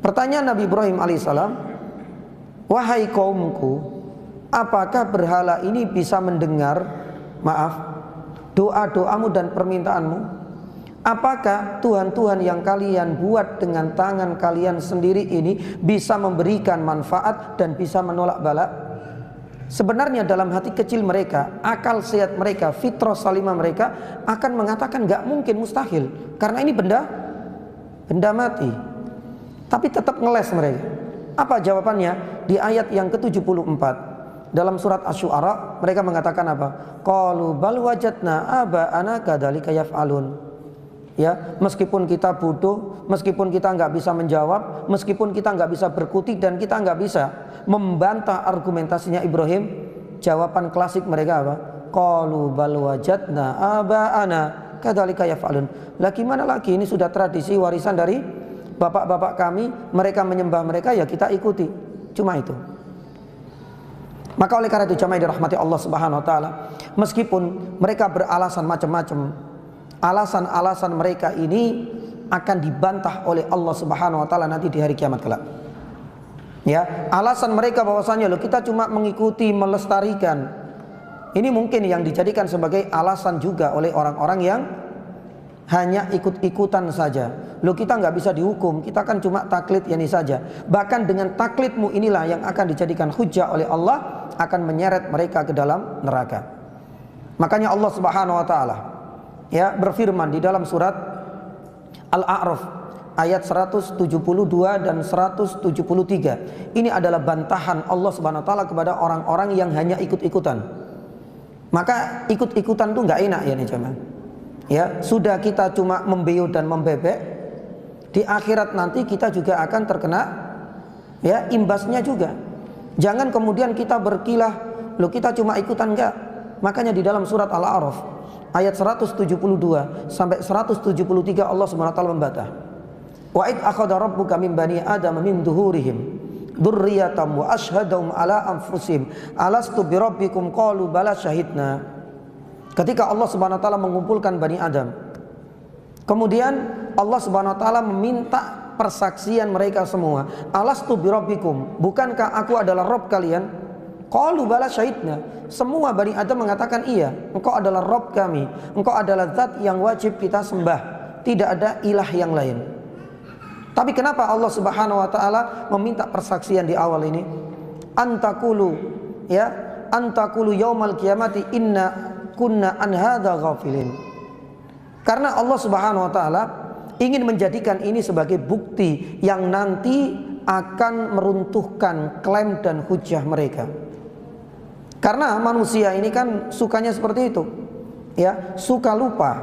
Pertanyaan Nabi Ibrahim alaihissalam, wahai kaumku, apakah berhala ini bisa mendengar, doa-doamu dan permintaanmu? Apakah Tuhan-Tuhan yang kalian buat dengan tangan kalian sendiri ini bisa memberikan manfaat dan bisa menolak bala? Sebenarnya dalam hati kecil mereka, akal sehat mereka, fitrah salimah mereka akan mengatakan gak mungkin, mustahil, karena ini benda mati. Tapi tetap ngeles mereka. Apa jawabannya? Di ayat yang ke-74 dalam surat Asy-Syu'ara mereka mengatakan apa? Qalu bal wajadna aba'ana kadzalika yaf'alun. Ya, meskipun kita bodoh, meskipun kita nggak bisa menjawab, meskipun kita nggak bisa berkutik dan kita nggak bisa membantah argumentasinya Ibrahim, jawaban klasik mereka apa? Qalu bal wajadna aba'ana kadzalika yaf'alun. Lah gimana lagi, ini sudah tradisi warisan dari bapak-bapak kami, mereka menyembah mereka, ya kita ikuti. Cuma itu. Maka oleh karena itu jamaah dirahmati Allah Subhanahu wa taala, meskipun mereka beralasan macam-macam, alasan-alasan mereka ini akan dibantah oleh Allah Subhanahu wa taala nanti di hari kiamat kelak. Ya, alasan mereka bahwasanya loh kita cuma mengikuti, melestarikan. Ini mungkin yang dijadikan sebagai alasan juga oleh orang-orang yang hanya ikut-ikutan saja. Loh kita nggak bisa dihukum, kita kan cuma taklid ini saja. Bahkan dengan taklidmu inilah yang akan dijadikan hujah oleh Allah, akan menyeret mereka ke dalam neraka. Makanya Allah Subhanahu wa taala ya berfirman di dalam surat Al-A'raf ayat 172 dan 173. Ini adalah bantahan Allah Subhanahu wa taala kepada orang-orang yang hanya ikut-ikutan. Maka ikut-ikutan tuh nggak enak ya nih jemaah. Ya, sudah kita cuma membeo dan membebek, di akhirat nanti kita juga akan terkena ya imbasnya juga. Jangan kemudian kita berkilah, loh kita cuma ikutan, enggak. Makanya di dalam surat Al-A'raf ayat 172 sampai 173 Allah Subhanahu wa taala membantah. Wa id akhadha rabbuka min bani adam min duhurihim dzurriyyatam wa ashhadahum ala anfusihim alastu birabbikum qalu bala syahidna. Ketika Allah Subhanahu wa taala mengumpulkan Bani Adam, kemudian Allah Subhanahu wa taala meminta persaksian mereka semua. Alastu birabbikum, bukankah aku adalah Rabb kalian? Qalu bala syahidna. Semua Bani Adam mengatakan iya, engkau adalah Rabb kami, engkau adalah zat yang wajib kita sembah, tidak ada ilah yang lain. Tapi kenapa Allah Subhanahu wa taala meminta persaksian di awal ini? Antakulu ya, antakulu yaumal qiyamati inna kunna an hadza ghafilin. Karena Allah Subhanahu wa taala ingin menjadikan ini sebagai bukti yang nanti akan meruntuhkan klaim dan hujah mereka. Karena manusia ini kan sukanya seperti itu. Ya, suka lupa.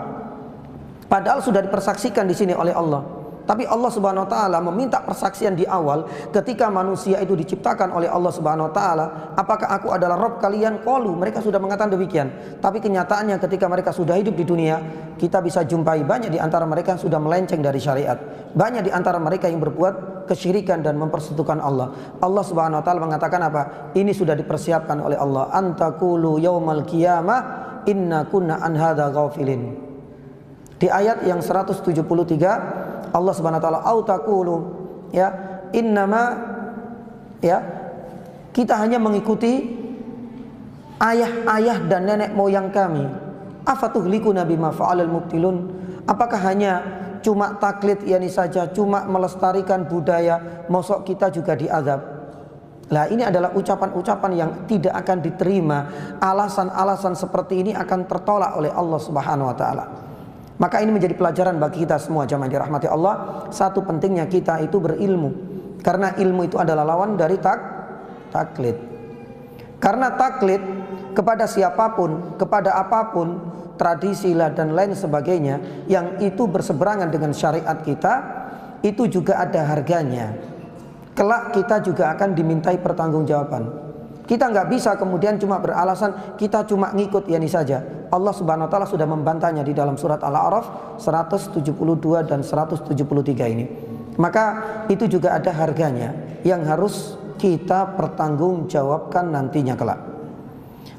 Padahal sudah dipersaksikan di sini oleh Allah. Tapi Allah Subhanahu wa taala meminta persaksian di awal ketika manusia itu diciptakan oleh Allah Subhanahu wa taala, apakah aku adalah Rabb kalian? Qalu, mereka sudah mengatakan demikian. Tapi kenyataannya ketika mereka sudah hidup di dunia, kita bisa jumpai banyak di antara mereka yang sudah melenceng dari syariat. Banyak di antara mereka yang berbuat kesyirikan dan mempersekutukan Allah. Allah Subhanahu wa taala mengatakan apa? Ini sudah dipersiapkan oleh Allah. Antakulu yaumal qiyamah inna kunna an hadza ghafilin. Di ayat yang 173 Allah Subhanahu wa taala autaqulu ya innama ya kita hanya mengikuti ayah-ayah dan nenek moyang kami. Afatuhlikuna bima fa'alal mubtilun, apakah hanya cuma taklid yani saja, cuma melestarikan budaya, mosok kita juga diazab? Lah ini adalah ucapan-ucapan yang tidak akan diterima. Alasan-alasan seperti ini akan tertolak oleh Allah Subhanahu wa taala. Maka ini menjadi pelajaran bagi kita semua jamaah dirahmati Allah. Satu, pentingnya kita itu berilmu, karena ilmu itu adalah lawan dari taklid. Karena taklid kepada siapapun, kepada apapun, tradisi lah dan lain sebagainya yang itu berseberangan dengan syariat kita, itu juga ada harganya. Kelak kita juga akan dimintai pertanggungjawaban. Kita nggak bisa kemudian cuma beralasan kita cuma ngikut yani saja. Allah Subhanahu wa taala sudah membantahnya di dalam surat Al-A'raf 172 dan 173 ini. Maka itu juga ada harganya yang harus kita pertanggungjawabkan nantinya kelak.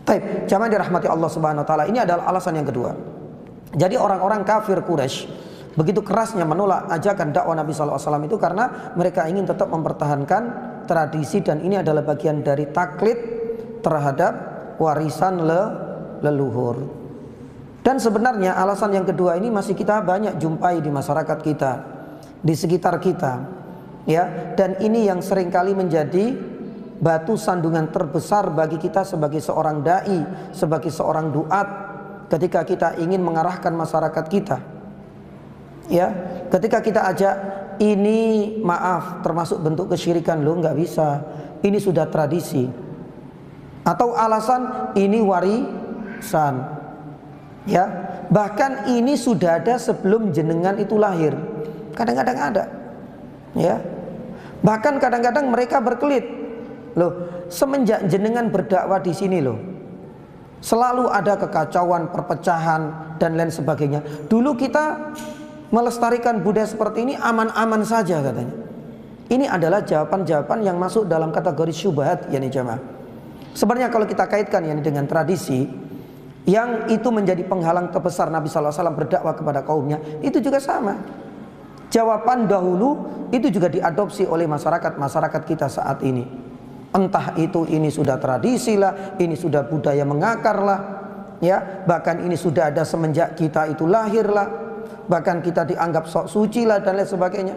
Baik, jamaah dirahmati Allah Subhanahu wa taala, ini adalah alasan yang kedua. Jadi orang-orang kafir Quraisy begitu kerasnya menolak ajakan dakwah Nabi sallallahu alaihi wasallam itu karena mereka ingin tetap mempertahankan tradisi, dan ini adalah bagian dari taklid terhadap warisan leluhur. Dan sebenarnya alasan yang kedua ini masih kita banyak jumpai di masyarakat kita, di sekitar kita, ya. Dan ini yang seringkali menjadi batu sandungan terbesar bagi kita sebagai seorang dai, sebagai seorang duat, ketika kita ingin mengarahkan masyarakat kita. Ya, ketika kita ajak ini, maaf, termasuk bentuk kesyirikan, lo nggak bisa, ini sudah tradisi, atau alasan ini warisan, ya, bahkan ini sudah ada sebelum jenengan itu lahir, kadang-kadang ada, ya, bahkan kadang-kadang mereka berkelit, loh, semenjak jenengan berdakwah di sini loh, Selalu ada kekacauan, perpecahan, dan lain sebagainya. Dulu kita melestarikan budaya seperti ini aman-aman saja katanya. Ini adalah jawaban-jawaban yang masuk dalam kategori syubhat, yakni jamaah. Sebenarnya kalau kita kaitkan yakni dengan tradisi yang itu menjadi penghalang terbesar Nabi SAW berdakwah kepada kaumnya, itu juga sama. Jawaban dahulu itu juga diadopsi oleh masyarakat kita saat ini. Entah itu ini sudah tradisi lah, ini sudah budaya mengakar lah, ya, bahkan ini sudah ada semenjak kita itu lahir lah, bahkan kita dianggap sok suci lah dan lain sebagainya.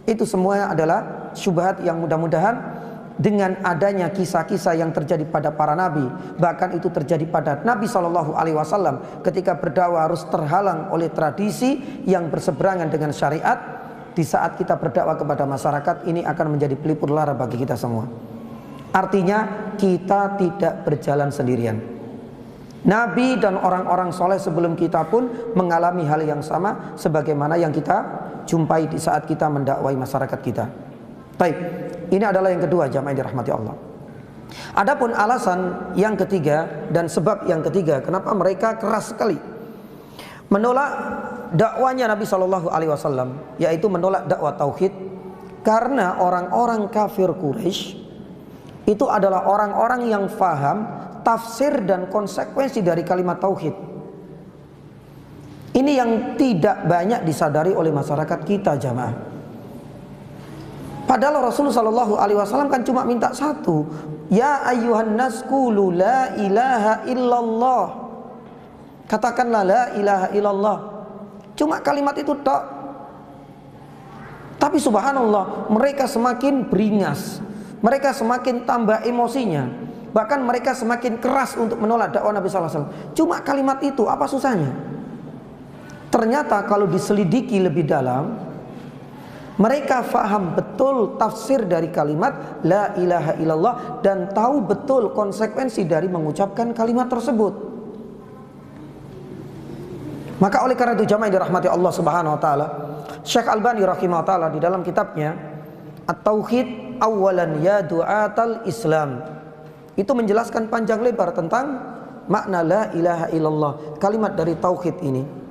Itu semuanya adalah syubhat yang mudah-mudahan dengan adanya kisah-kisah yang terjadi pada para nabi, bahkan itu terjadi pada Nabi SAW ketika berdakwah harus terhalang oleh tradisi yang berseberangan dengan syariat. Di saat kita berdakwah kepada masyarakat, ini akan menjadi pelipur lara bagi kita semua. Artinya kita tidak berjalan sendirian. Nabi dan orang-orang soleh sebelum kita pun mengalami hal yang sama sebagaimana yang kita jumpai di saat kita mendakwai masyarakat kita. Baik, ini adalah yang kedua jamaah yang dirahmati Allah. Adapun alasan yang ketiga dan sebab yang ketiga kenapa mereka keras sekali menolak dakwanya Nabi SAW, yaitu menolak dakwah tauhid, karena orang-orang kafir Quraisy itu adalah orang-orang yang faham tafsir dan konsekuensi dari kalimat tauhid. Ini yang tidak banyak disadari oleh masyarakat kita jamaah. Padahal Rasulullah SAW kan cuma minta satu, ya ayyuhan nas qulu la ilaha illallah. Katakanlah la ilaha illallah. Cuma kalimat itu tok. Tapi subhanallah, mereka semakin beringas, mereka semakin tambah emosinya, bahkan mereka semakin keras untuk menolak dakwah Nabi SAW. Cuma kalimat itu, apa susahnya? Ternyata kalau diselidiki lebih dalam, mereka faham betul tafsir dari kalimat la ilaha illallah dan tahu betul konsekuensi dari mengucapkan kalimat tersebut. Maka oleh karena itu jamaah yang dirahmati Allah Subhanahu wa taala, Syekh Albani rahimahullah taala di dalam kitabnya At-Tauhid Awalan Ya Du'atal Islam, itu menjelaskan panjang lebar tentang makna la ilaha illallah, kalimat dari tauhid ini.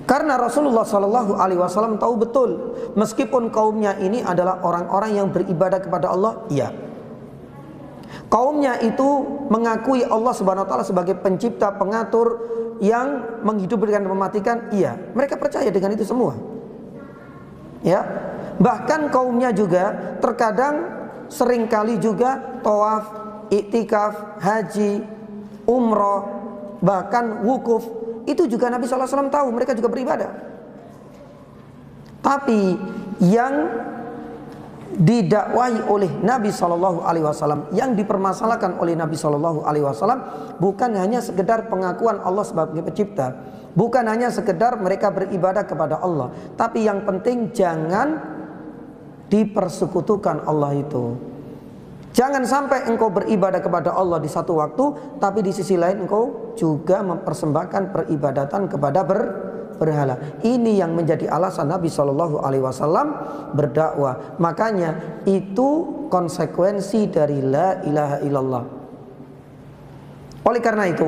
Karena Rasulullah SAW tahu betul, meskipun kaumnya ini adalah orang-orang yang beribadah kepada Allah, iya. Kaumnya itu mengakui Allah Subhanahu wa taala sebagai pencipta, pengatur, yang menghidupkan dan mematikan, iya. Mereka percaya dengan itu semua. Ya. Bahkan kaumnya juga terkadang seringkali juga tawaf, iktikaf, haji, umroh, bahkan wukuf, itu juga Nabi SAW tahu, mereka juga beribadah. Tapi yang didakwahi oleh Nabi SAW, yang dipermasalahkan oleh Nabi SAW, bukan hanya sekedar pengakuan Allah sebagai pencipta, bukan hanya sekedar mereka beribadah kepada Allah, tapi yang penting jangan dipersekutukan Allah itu. Jangan sampai engkau beribadah kepada Allah di satu waktu, tapi di sisi lain engkau juga mempersembahkan peribadatan kepada berhala. Ini yang menjadi alasan Nabi SAW berdakwah. Makanya itu konsekuensi dari la ilaha illallah. Oleh karena itu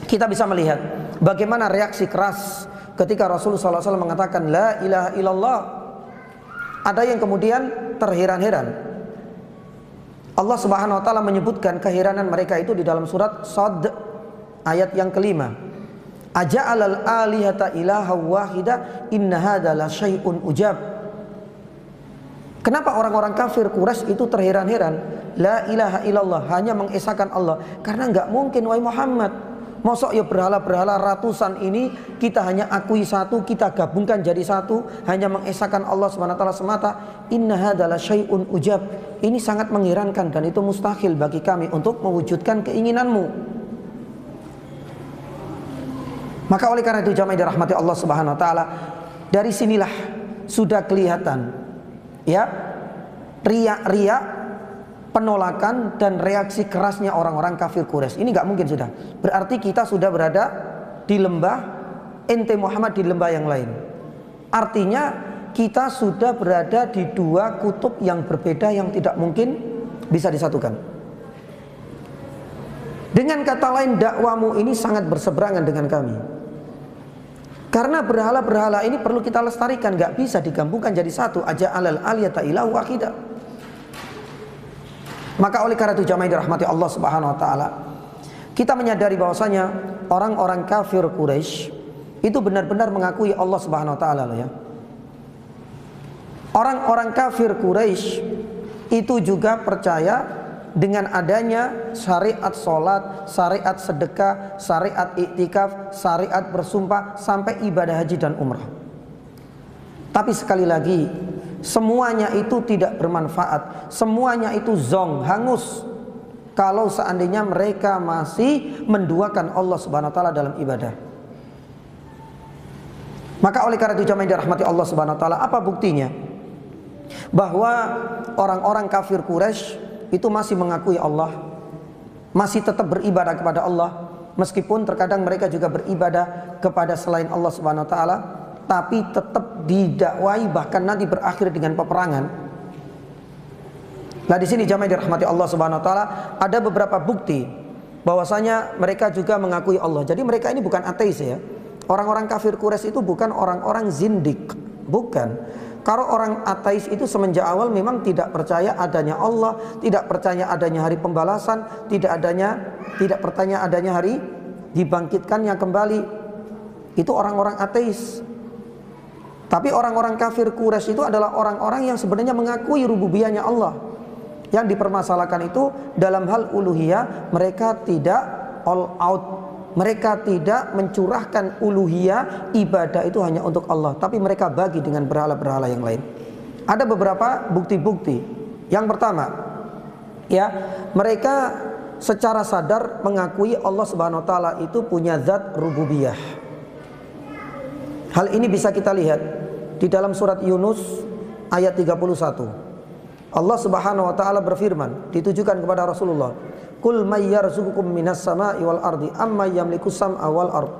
kita bisa melihat bagaimana reaksi keras ketika Rasulullah SAW mengatakan la ilaha illallah. Ada yang kemudian terheran-heran. Allah Subhanahu wa taala menyebutkan keheranan mereka itu di dalam surat Shad ayat yang kelima. Aja'alal alihata ilaha wahida inna hadza la syai'un ujab. Kenapa orang-orang kafir Quraisy itu terheran-heran? La ilaha illallah, hanya mengesahkan Allah. Karena enggak mungkin wahai Muhammad, mosok ya berhala-berhala ratusan ini kita hanya akui satu, kita gabungkan jadi satu, hanya mengesahkan Allah Subhanahu wa taala semata. Inna hadza la syai'un ujab. Ini sangat mengherankan dan itu mustahil bagi kami untuk mewujudkan keinginanmu. Maka oleh karena itu jamaah dirahmati Allah Subhanahu wa taala, dari sinilah sudah kelihatan ya riak-riak, penolakan dan reaksi kerasnya orang-orang kafir Quraisy. Ini nggak mungkin sudah. Berarti kita sudah berada di lembah, ente Muhammad di lembah yang lain. Artinya kita sudah berada di dua kutub yang berbeda yang tidak mungkin bisa disatukan. Dengan kata lain, dakwamu ini sangat berseberangan dengan kami. Karena berhala-berhala ini perlu kita lestarikan, gak bisa digabungkan jadi satu. Aja'alal aliyata ilahu wahidah. Maka oleh karena itu jamaah dirahmati Allah Subhanahu wa taala, kita menyadari bahwasanya orang-orang kafir Quraisy itu benar-benar mengakui Allah Subhanahu wa taala loh ya. Orang-orang kafir Quraisy itu juga percaya dengan adanya syariat sholat, syariat sedekah, syariat iktikaf, syariat bersumpah, sampai ibadah haji dan umrah. Tapi sekali lagi, semuanya itu tidak bermanfaat, semuanya itu zong, hangus, kalau seandainya mereka masih menduakan Allah Subhanahu wa taala dalam ibadah. Maka oleh karena itu jamaah dirahmati Allah Subhanahu wa taala, apa buktinya? Bahwa orang-orang kafir Quraisy itu masih mengakui Allah, masih tetap beribadah kepada Allah, meskipun terkadang mereka juga beribadah kepada selain Allah Subhanahu wa taala, tapi tetap didakwai bahkan nanti berakhir dengan peperangan. Nah, di sini jamaah dirahmati Allah Subhanahu wa taala, ada beberapa bukti bahwasanya mereka juga mengakui Allah. Jadi mereka ini bukan ateis ya. Orang-orang kafir Quraisy itu bukan orang-orang zindik, bukan. Kalau orang ateis itu semenjak awal memang tidak percaya adanya Allah, tidak percaya adanya hari pembalasan, tidak percaya adanya hari dibangkitkannya kembali. Itu orang-orang ateis. Tapi orang-orang kafir Quraisy itu adalah orang-orang yang sebenarnya mengakui rububiyahnya Allah. Yang dipermasalahkan itu dalam hal uluhiyah, mereka tidak all out. Mereka tidak mencurahkan uluhiyah, ibadah itu hanya untuk Allah, tapi mereka bagi dengan berhala-berhala yang lain. Ada beberapa bukti-bukti. Yang pertama, ya, mereka secara sadar mengakui Allah Subhanahu wa taala itu punya zat rububiyah. Hal ini bisa kita lihat di dalam surat Yunus ayat 31. Allah Subhanahu wa taala berfirman, ditujukan kepada Rasulullah, "Qul may yarzuqukum minas sama'i wal ardi amman yamliku sam'a wal ard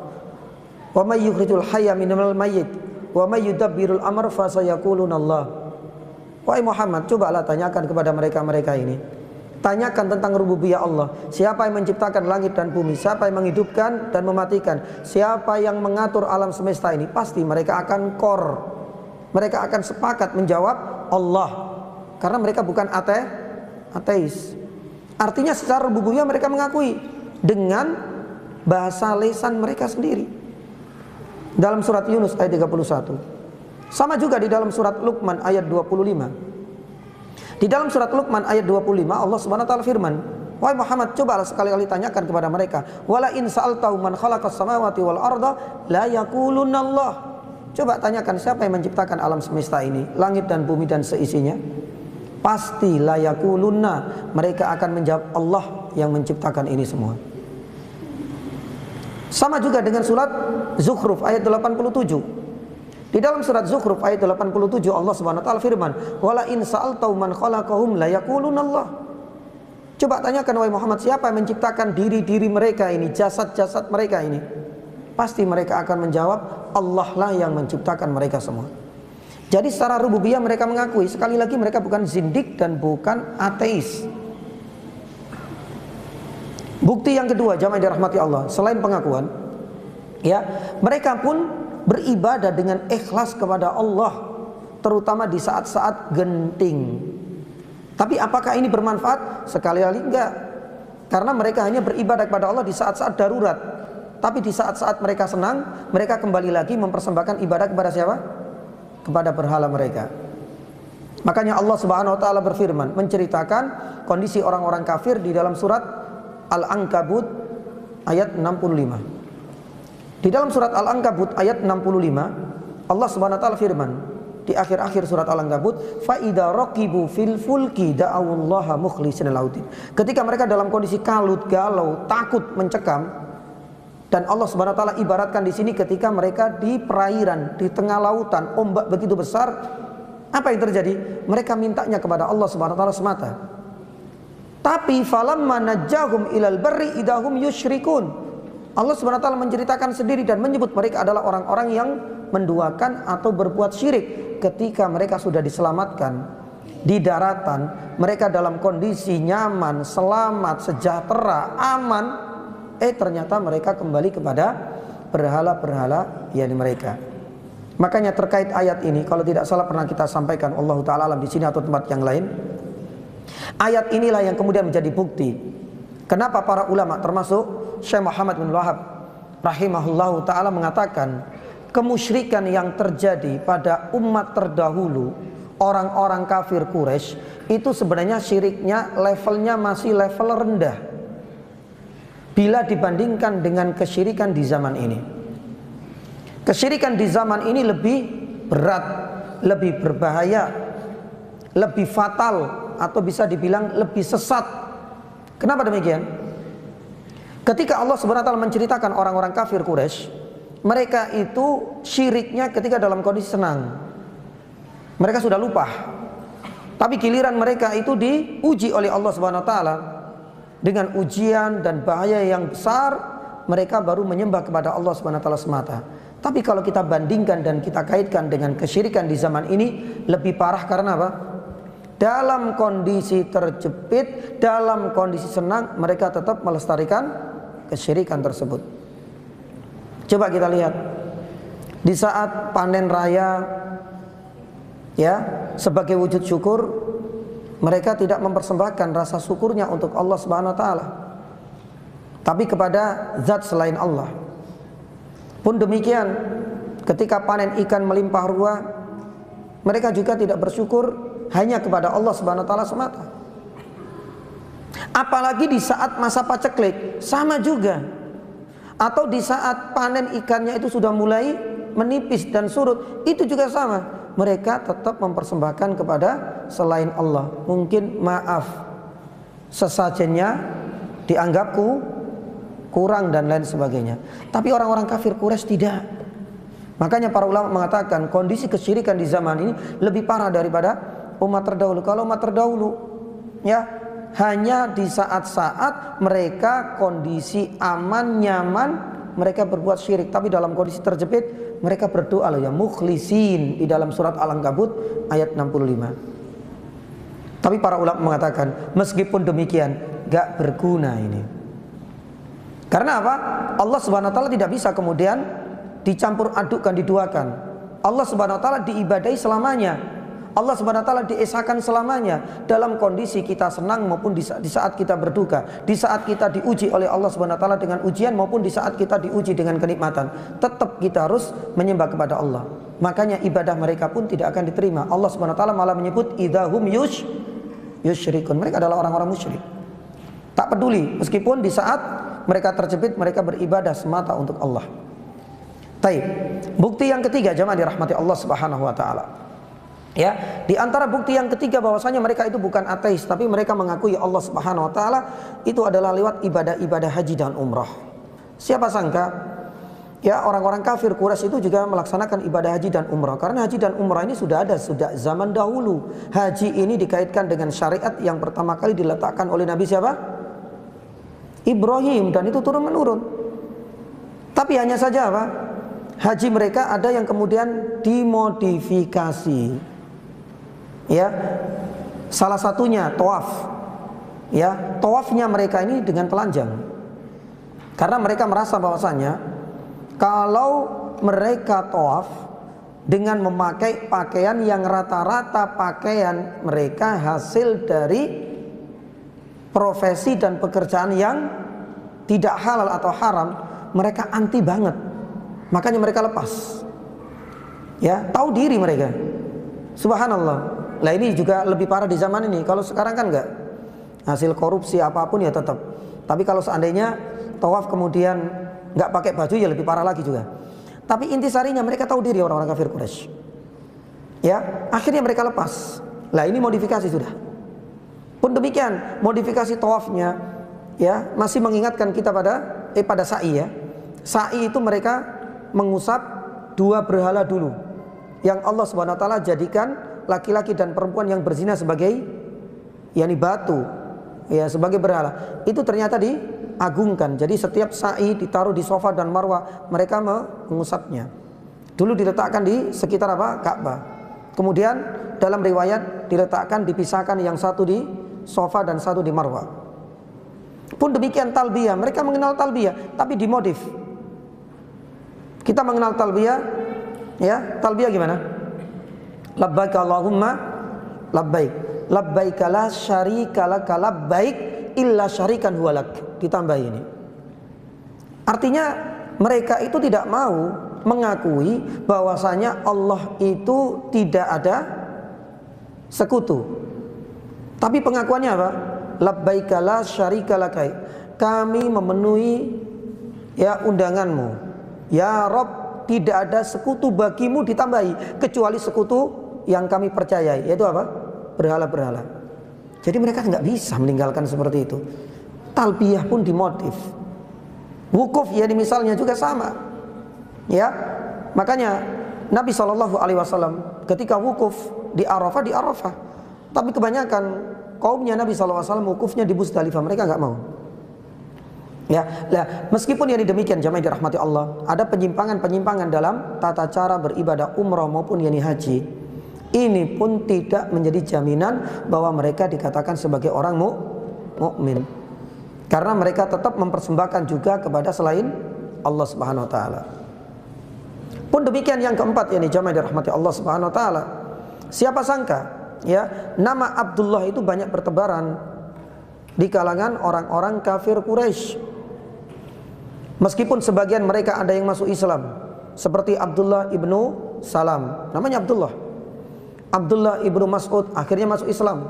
wa may yukhrijul hayya minal mayyit wa may yudabbirul amra fa sayaquluna Allah." Wahai Muhammad, cobalah tanyakan kepada mereka-mereka ini. Tanyakan tentang rububiyah Allah. Siapa yang menciptakan langit dan bumi? Siapa yang menghidupkan dan mematikan? Siapa yang mengatur alam semesta ini? Pasti mereka akan mereka akan sepakat menjawab Allah. Karena mereka bukan ateis. Artinya secara rububiyah mereka mengakui dengan bahasa lisan mereka sendiri. Dalam surat Yunus ayat 31. Sama juga di dalam surat Luqman ayat 25. Di dalam surat Luqman ayat 25 Allah Subhanahu wa taala firman, "Wahai Muhammad, cobalah sekali-kali tanyakan kepada mereka, wala in sa'altahu man khalaqas samawati wal arda la yaqulunna Allah." Coba tanyakan siapa yang menciptakan alam semesta ini, langit dan bumi dan seisinya. Pasti la yaqulunna, mereka akan menjawab Allah yang menciptakan ini semua. Sama juga dengan surat Zukhruf ayat 87. Di dalam surat Zukhruf ayat 87 Allah Subhanahu wa taala firman, "Wala in sa'altahu man khalaqahum la yaqulunna Allah." Coba tanyakan wahai Muhammad, siapa yang menciptakan diri-diri mereka ini, jasad-jasad mereka ini? Pasti mereka akan menjawab, Allah lah yang menciptakan mereka semua. Jadi secara rububiyah mereka mengakui. Sekali lagi mereka bukan zindik dan bukan ateis. Bukti yang kedua jamaah dirahmati Allah, selain pengakuan, ya, mereka pun beribadah dengan ikhlas kepada Allah, terutama di saat-saat genting. Tapi apakah ini bermanfaat? Sekali lagi enggak. Karena mereka hanya beribadah kepada Allah di saat-saat darurat. Tapi di saat-saat mereka senang, mereka kembali lagi mempersembahkan ibadah kepada siapa? Kepada berhala mereka. Makanya Allah Subhanahu wa taala berfirman menceritakan kondisi orang-orang kafir di dalam surat Al-Ankabut ayat 65. Di dalam surat Al-Ankabut ayat 65 Allah Subhanahu wa taala firman di akhir-akhir surat Al-Ankabut, fa idza raqibu fil fulki da'awullaha mukhlishina lahuddin. Ketika mereka dalam kondisi kalut, galau, takut, mencekam. Dan Allah Subhanahu wa taala ibaratkan di sini ketika mereka di perairan, di tengah lautan, ombak begitu besar, apa yang terjadi? Mereka mintanya kepada Allah Subhanahu wa taala semata. Tapi falamma najjahum ilal barri idahum yusyrikun. Allah Subhanahu wa taala menceritakan sendiri dan menyebut mereka adalah orang-orang yang menduakan atau berbuat syirik ketika mereka sudah diselamatkan. di daratan, mereka dalam kondisi nyaman, selamat, sejahtera, aman, ternyata mereka kembali kepada berhala-berhala yang mereka. Makanya terkait ayat ini, kalau tidak salah pernah kita sampaikan, Allah Ta'ala alam, di sini atau tempat yang lain, ayat inilah yang kemudian menjadi bukti kenapa para ulama termasuk Syekh Muhammad bin Wahab rahimahullahu ta'ala mengatakan kemusyrikan yang terjadi pada umat terdahulu, orang-orang kafir Quraisy, itu sebenarnya syiriknya levelnya masih level rendah bila dibandingkan dengan kesyirikan di zaman ini. Kesyirikan di zaman ini lebih berat, lebih berbahaya, lebih fatal, atau bisa dibilang lebih sesat. Kenapa demikian? Ketika Allah SWT menceritakan orang-orang kafir Quraisy, mereka itu syiriknya ketika dalam kondisi senang, mereka sudah lupa. Tapi giliran mereka itu diuji oleh Allah SWT dengan ujian dan bahaya yang besar, mereka baru menyembah kepada Allah SWT semata. Tapi kalau kita bandingkan dan kita kaitkan dengan kesyirikan di zaman ini, lebih parah. Karena apa? Dalam kondisi terjepit, dalam kondisi senang, mereka tetap melestarikan kesyirikan tersebut. Coba kita lihat di saat panen raya, ya, sebagai wujud syukur, mereka tidak mempersembahkan rasa syukurnya untuk Allah Subhanahu wa taala, tapi kepada zat selain Allah. Pun demikian, ketika panen ikan melimpah ruah, mereka juga tidak bersyukur hanya kepada Allah Subhanahu wa taala semata. Apalagi di saat masa paceklik, sama juga. Atau di saat panen ikannya itu sudah mulai menipis dan surut, itu juga sama. Mereka tetap mempersembahkan kepada selain Allah. Mungkin maaf, sesajennya dianggapku kurang dan lain sebagainya. Tapi orang-orang kafir Quraisy tidak. Makanya para ulama mengatakan kondisi kesyirikan di zaman ini lebih parah daripada umat terdahulu. Kalau umat terdahulu, ya, hanya di saat-saat mereka kondisi aman, nyaman, mereka berbuat syirik. Tapi dalam kondisi terjepit, mereka berdoa loh, ya, mukhlisin, di dalam surat Al-Ankabut ayat 65. Tapi para ulama mengatakan meskipun demikian gak berguna ini. Karena apa? Allah Subhanahu wa taala tidak bisa kemudian dicampur adukkan, diduakan. Allah Subhanahu wa taala diibadahi selamanya. Allah Subhanahu wa taala diesakan selamanya, dalam kondisi kita senang maupun di saat kita berduka, di saat kita diuji oleh Allah Subhanahu wa taala dengan ujian maupun di saat kita diuji dengan kenikmatan, tetap kita harus menyembah kepada Allah. Makanya ibadah mereka pun tidak akan diterima. Allah Subhanahu wa taala malah menyebut idahum yusyrikun. Mereka adalah orang-orang musyrik. Tak peduli meskipun di saat mereka terjepit, mereka beribadah semata untuk Allah. Taib. Bukti yang ketiga, jemaah dirahmati Allah Subhanahu wa taala. Ya, di antara bukti yang ketiga bahwasanya mereka itu bukan ateis, tapi mereka mengakui Allah Subhanahu wa taala itu adalah lewat ibadah-ibadah haji dan umrah. Siapa sangka, ya, orang-orang kafir Quraisy itu juga melaksanakan ibadah haji dan umrah. Karena haji dan umrah ini sudah ada sejak zaman dahulu. Haji ini dikaitkan dengan syariat yang pertama kali diletakkan oleh Nabi siapa? Ibrahim, dan itu turun menurun. Tapi hanya saja apa? Haji mereka ada yang kemudian dimodifikasi. Ya, salah satunya tawaf. Ya, tawafnya mereka ini dengan telanjang. Karena mereka merasa bahwasanya kalau mereka tawaf dengan memakai pakaian yang rata-rata pakaian mereka hasil dari profesi dan pekerjaan yang tidak halal atau haram, mereka anti banget. Makanya mereka lepas. Ya, tahu diri mereka. Subhanallah. Lah ini juga lebih parah di zaman ini. Kalau sekarang kan enggak, hasil korupsi apapun ya tetap. Tapi kalau seandainya tawaf kemudian enggak pakai baju, ya lebih parah lagi juga. Tapi intisarinya mereka tahu diri, orang-orang kafir Quraisy. Ya, akhirnya mereka lepas. Lah ini modifikasi sudah. Pun demikian, modifikasi tawafnya, ya, masih mengingatkan kita pada sa'i, ya. Sa'i itu mereka mengusap dua berhala dulu yang Allah Subhanahu wa taala jadikan laki-laki dan perempuan yang berzina sebagai, yakni batu, ya, sebagai berhala. Itu ternyata diagungkan. Jadi setiap sa'i ditaruh di Safa dan Marwah, mereka mengusapnya. Dulu diletakkan di sekitar apa? Ka'bah. Kemudian dalam riwayat diletakkan, dipisahkan, yang satu di Safa dan satu di Marwah. Pun demikian talbiyah, mereka mengenal talbiyah tapi dimodif. Kita mengenal talbiyah, ya, talbiyah gimana? Labbaik Allahumma labbaik, labbaik la syarika lak labbaik illa syarikan huwalak. Ditambah ini. Artinya mereka itu tidak mau mengakui bahwasanya Allah itu tidak ada sekutu. Tapi pengakuannya apa? Labbaik la syarika lak. Kami memenuhi ya undanganmu. Ya Rabb, tidak ada sekutu bagimu ditambahi kecuali sekutu yang kami percayai, yaitu apa? Berhala-berhala. Jadi mereka nggak bisa meninggalkan seperti itu. Talbiyah pun dimodif. Wukuf ya misalnya juga sama. Ya, makanya Nabi SAW ketika wukuf di Arafah, tapi kebanyakan kaumnya Nabi SAW wukufnya di Muzdalifah, mereka nggak mau. Ya, lah, meskipun yang demikian jamaah dirahmati Allah, ada penyimpangan dalam tata cara beribadah umrah maupun haji. Ini pun tidak menjadi jaminan bahwa mereka dikatakan sebagai orang mukmin, karena mereka tetap mempersembahkan juga kepada selain Allah Subhanahu Wa Taala. Pun demikian yang keempat jamaah dirahmati Allah Subhanahu Wa Taala. Siapa sangka ya nama Abdullah itu banyak bertebaran di kalangan orang-orang kafir Quraisy. Meskipun sebagian mereka ada yang masuk Islam, seperti Abdullah ibnu Salam, namanya Abdullah. Abdullah ibnu Mas'ud akhirnya masuk Islam.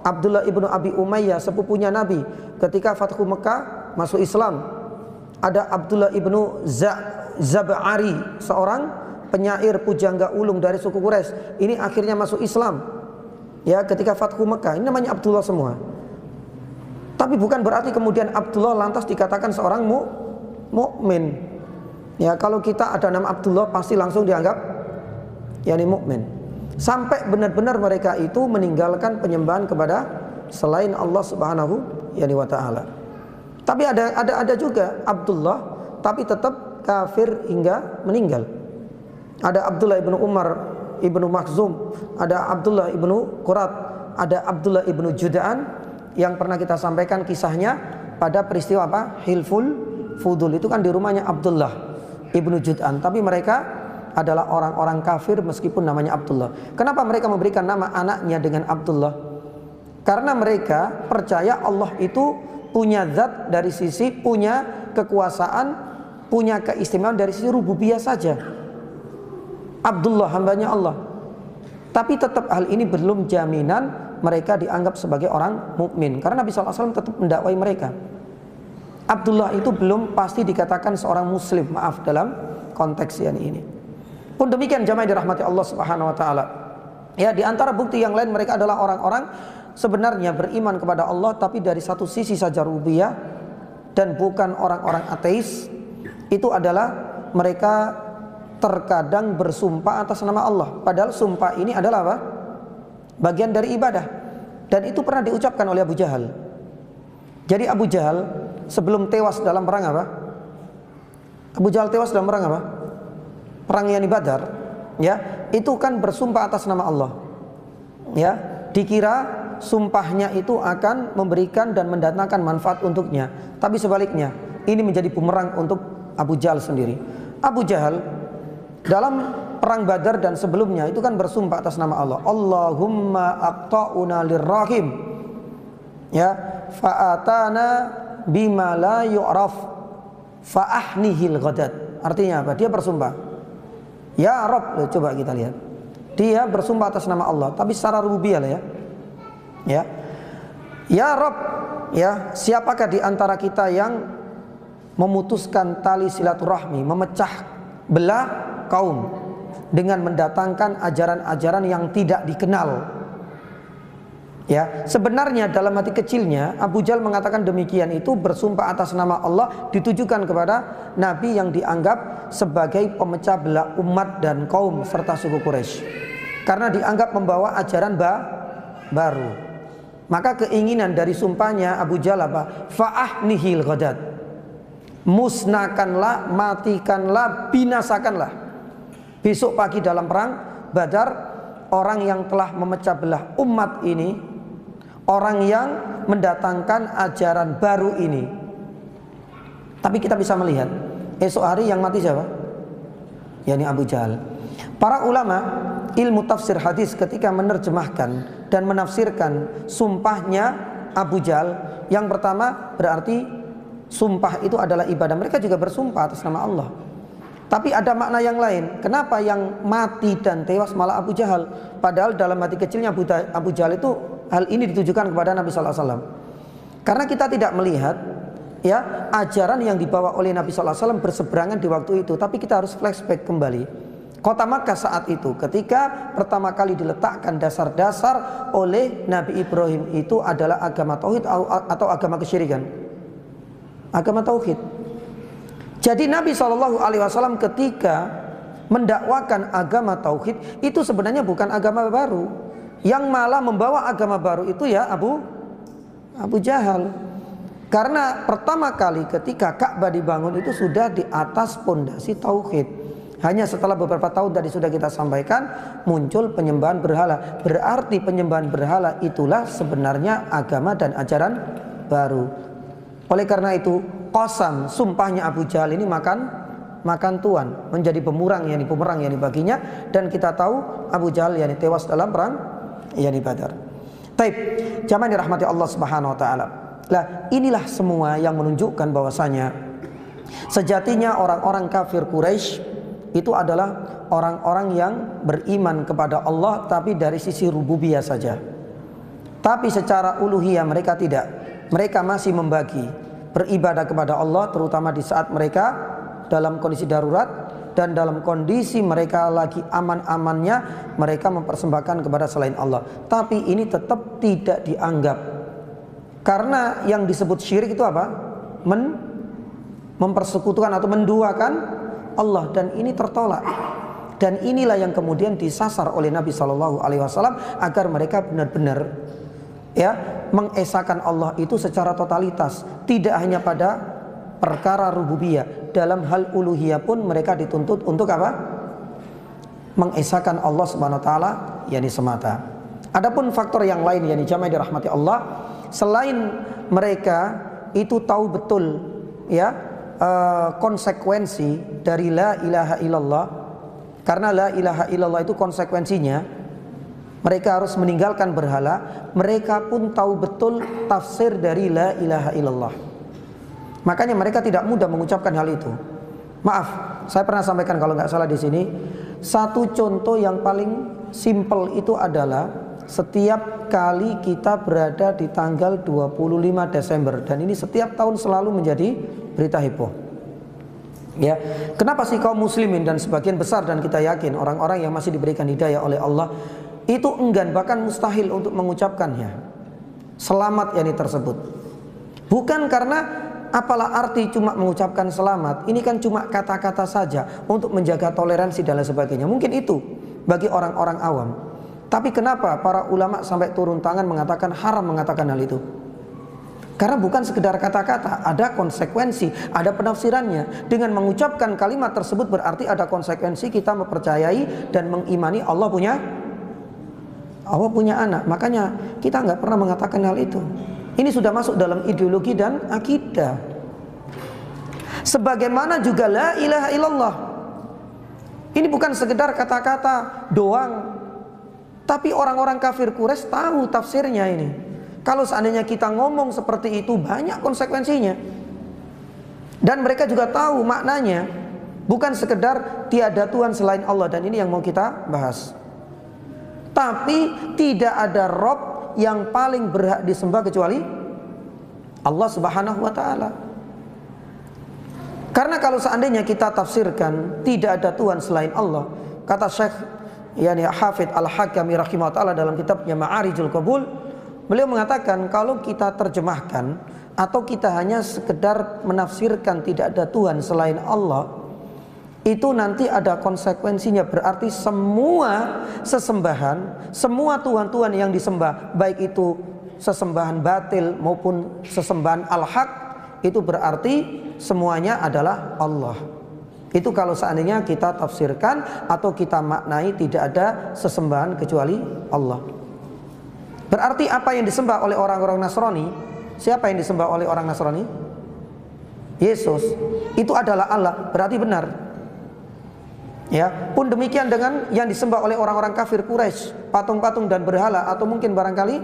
Abdullah ibnu Abi Umayyah sepupunya Nabi ketika Fathu Mekah masuk Islam. Ada Abdullah ibnu Zab'ari, seorang penyair pujangga ulung dari suku Quraisy. Ini akhirnya masuk Islam ya ketika Fathu Mekah. Ini namanya Abdullah semua. Tapi bukan berarti kemudian Abdullah lantas dikatakan seorang mukmin. Ya, kalau kita ada nama Abdullah pasti langsung dianggap mukmin. Sampai benar-benar mereka itu meninggalkan penyembahan kepada selain Allah Subhanahu wa taala. Tapi ada juga Abdullah tapi tetap kafir hingga meninggal. Ada Abdullah ibnu Umar ibnu Makhzum, ada Abdullah ibnu Qurat, ada Abdullah ibnu Juda'an yang pernah kita sampaikan kisahnya pada peristiwa apa? Hilful Fudul. Itu kan di rumahnya Abdullah ibnu Jud'an, tapi mereka adalah orang-orang kafir meskipun namanya Abdullah. Kenapa mereka memberikan nama anaknya dengan Abdullah? Karena mereka percaya Allah itu punya zat dari sisi punya kekuasaan, punya keistimewaan dari sisi rububiyah saja. Abdullah hambanya Allah. Tapi tetap hal ini belum jaminan mereka dianggap sebagai orang mukmin, karena Nabi SAW tetap mendakwai mereka. Abdullah itu belum pasti dikatakan seorang muslim, maaf, dalam konteks ini. Pun demikian jamaah dirahmati Allah Subhanahu Wa Taala. Ya, di antara bukti yang lain mereka adalah orang-orang sebenarnya beriman kepada Allah tapi dari satu sisi saja rububiyah dan bukan orang-orang ateis. Itu adalah mereka terkadang bersumpah atas nama Allah, padahal sumpah ini adalah apa? Bagian dari ibadah. Dan itu pernah diucapkan oleh Abu Jahal. Jadi Abu Jahal sebelum tewas dalam perang apa? Abu Jahal tewas dalam perang apa? Perang Badar, ya, itu kan bersumpah atas nama Allah. Ya, dikira sumpahnya itu akan memberikan dan mendatangkan manfaat untuknya. Tapi sebaliknya, ini menjadi bumerang untuk Abu Jahal sendiri. Abu Jahal dalam perang Badar dan sebelumnya itu kan bersumpah atas nama Allah. Allahumma aqta'una lirrahim. Ya, fa'atana bima la yu'raf fa'ahnihil ghadat. Artinya apa? Dia bersumpah, ya Rabb, coba kita lihat. Dia bersumpah atas nama Allah, tapi secara rububiyah lah ya. Ya. Ya Rabb, ya, siapakah di antara kita yang memutuskan tali silaturahmi, memecah belah kaum dengan mendatangkan ajaran-ajaran yang tidak dikenal? Ya, sebenarnya dalam hati kecilnya Abu Jahal mengatakan demikian itu bersumpah atas nama Allah ditujukan kepada Nabi yang dianggap sebagai pemecah belah umat dan kaum serta suku Quraisy, karena dianggap membawa ajaran baru. Maka keinginan dari sumpahnya Abu Jahal apa? Fa'ahnihil ghadat, musnahkanlah, matikanlah, binasakanlah besok pagi dalam perang Badar orang yang telah memecah belah umat ini, orang yang mendatangkan ajaran baru ini. Tapi kita bisa melihat esok hari yang mati siapa? yakni Abu Jahal. Para ulama ilmu tafsir hadis ketika menerjemahkan dan menafsirkan sumpahnya Abu Jahal, yang pertama berarti sumpah itu adalah ibadah. Mereka juga bersumpah atas nama Allah. Tapi ada makna yang lain. Kenapa yang mati dan tewas malah Abu Jahal? Padahal dalam hati kecilnya Abu Jahal itu hal ini ditujukan kepada Nabi SAW. Karena kita tidak melihat ya ajaran yang dibawa oleh Nabi SAW berseberangan di waktu itu. Tapi kita harus flashback kembali. Kota Makkah saat itu ketika pertama kali diletakkan dasar-dasar oleh Nabi Ibrahim itu adalah agama tauhid atau agama kesyirikan. Agama tauhid. Jadi Nabi SAW ketika mendakwakan agama tauhid itu sebenarnya bukan agama baru. Yang malah membawa agama baru itu ya Abu Jahal. Karena pertama kali ketika Ka'bah dibangun itu sudah di atas pondasi tauhid. Hanya setelah beberapa tahun tadi sudah kita sampaikan muncul penyembahan berhala. Berarti penyembahan berhala itulah sebenarnya agama dan ajaran baru. Oleh karena itu qasam, sumpahnya Abu Jahal ini makan tuan, menjadi bumerang yang baginya, dan kita tahu Abu Jahal tewas dalam perang Badar. Taib, jamaah dirahmati Allah Subhanahu wa taala. Lah, inilah semua yang menunjukkan bahwasanya sejatinya orang-orang kafir Quraisy itu adalah orang-orang yang beriman kepada Allah tapi dari sisi rububiyah saja. Tapi secara uluhiyah mereka tidak. Mereka masih membagi beribadah kepada Allah, terutama di saat mereka dalam kondisi darurat dan dalam kondisi mereka lagi aman-amannya mereka mempersembahkan kepada selain Allah. Tapi ini tetap tidak dianggap, karena yang disebut syirik itu apa? Mempersekutukan atau menduakan Allah, dan ini tertolak. Dan inilah yang kemudian disasar oleh Nabi SAW agar mereka benar-benar mengesahkan Allah itu secara totalitas, tidak hanya pada perkara rububiyah. Dalam hal uluhiyah pun mereka dituntut untuk apa? Mengesahkan Allah Subhanahu wa taala semata. Adapun faktor yang lain jamaah dirahmati Allah, selain mereka itu tahu betul konsekuensi dari la ilaha illallah, karena la ilaha illallah itu konsekuensinya mereka harus meninggalkan berhala. Mereka pun tahu betul tafsir dari la ilaha illallah. Makanya mereka tidak mudah mengucapkan hal itu. Maaf, saya pernah sampaikan kalau nggak salah di sini. Satu contoh yang paling simple itu adalah setiap kali kita berada di tanggal 25 Desember, dan ini setiap tahun selalu menjadi berita heboh. Ya, kenapa sih kaum muslimin dan sebagian besar, dan kita yakin orang-orang yang masih diberikan hidayah oleh Allah itu enggan bahkan mustahil untuk mengucapkannya selamat tersebut. Bukan karena apalah arti cuma mengucapkan selamat, ini kan cuma kata-kata saja untuk menjaga toleransi dan lain sebagainya. Mungkin itu bagi orang-orang awam. Tapi kenapa para ulama sampai turun tangan mengatakan haram mengatakan hal itu? Karena bukan sekedar kata-kata, ada konsekuensi, ada penafsirannya. Dengan mengucapkan kalimat tersebut berarti ada konsekuensi kita mempercayai dan mengimani Allah punya anak. Makanya kita nggak pernah mengatakan hal itu. Ini sudah masuk dalam ideologi dan akidah. Sebagaimana juga la ilaha illallah. Ini bukan sekedar kata-kata doang. Tapi orang-orang kafir Quraisy tahu tafsirnya ini. Kalau seandainya kita ngomong seperti itu banyak konsekuensinya. Dan mereka juga tahu maknanya. Bukan sekedar tiada Tuhan selain Allah, dan ini yang mau kita bahas. Tapi tidak ada Rob yang paling berhak disembah kecuali Allah Subhanahu wa ta'ala. Karena kalau seandainya kita tafsirkan tidak ada Tuhan selain Allah, kata Syekh Hafidz Al-Hakami rahimahullah ta'ala dalam kitabnya Ma'arijul Qabul, beliau mengatakan kalau kita terjemahkan atau kita hanya sekedar menafsirkan tidak ada Tuhan selain Allah, itu nanti ada konsekuensinya. Berarti semua sesembahan, semua Tuhan-Tuhan yang disembah, baik itu sesembahan batil maupun sesembahan al-haq, itu berarti semuanya adalah Allah. Itu kalau seandainya kita tafsirkan atau kita maknai tidak ada sesembahan kecuali Allah. Berarti apa yang disembah oleh orang-orang Nasrani, siapa yang disembah oleh orang Nasrani? Yesus. Itu adalah Allah, berarti benar. Ya, pun demikian dengan yang disembah oleh orang-orang kafir Quraisy, patung-patung dan berhala, atau mungkin barangkali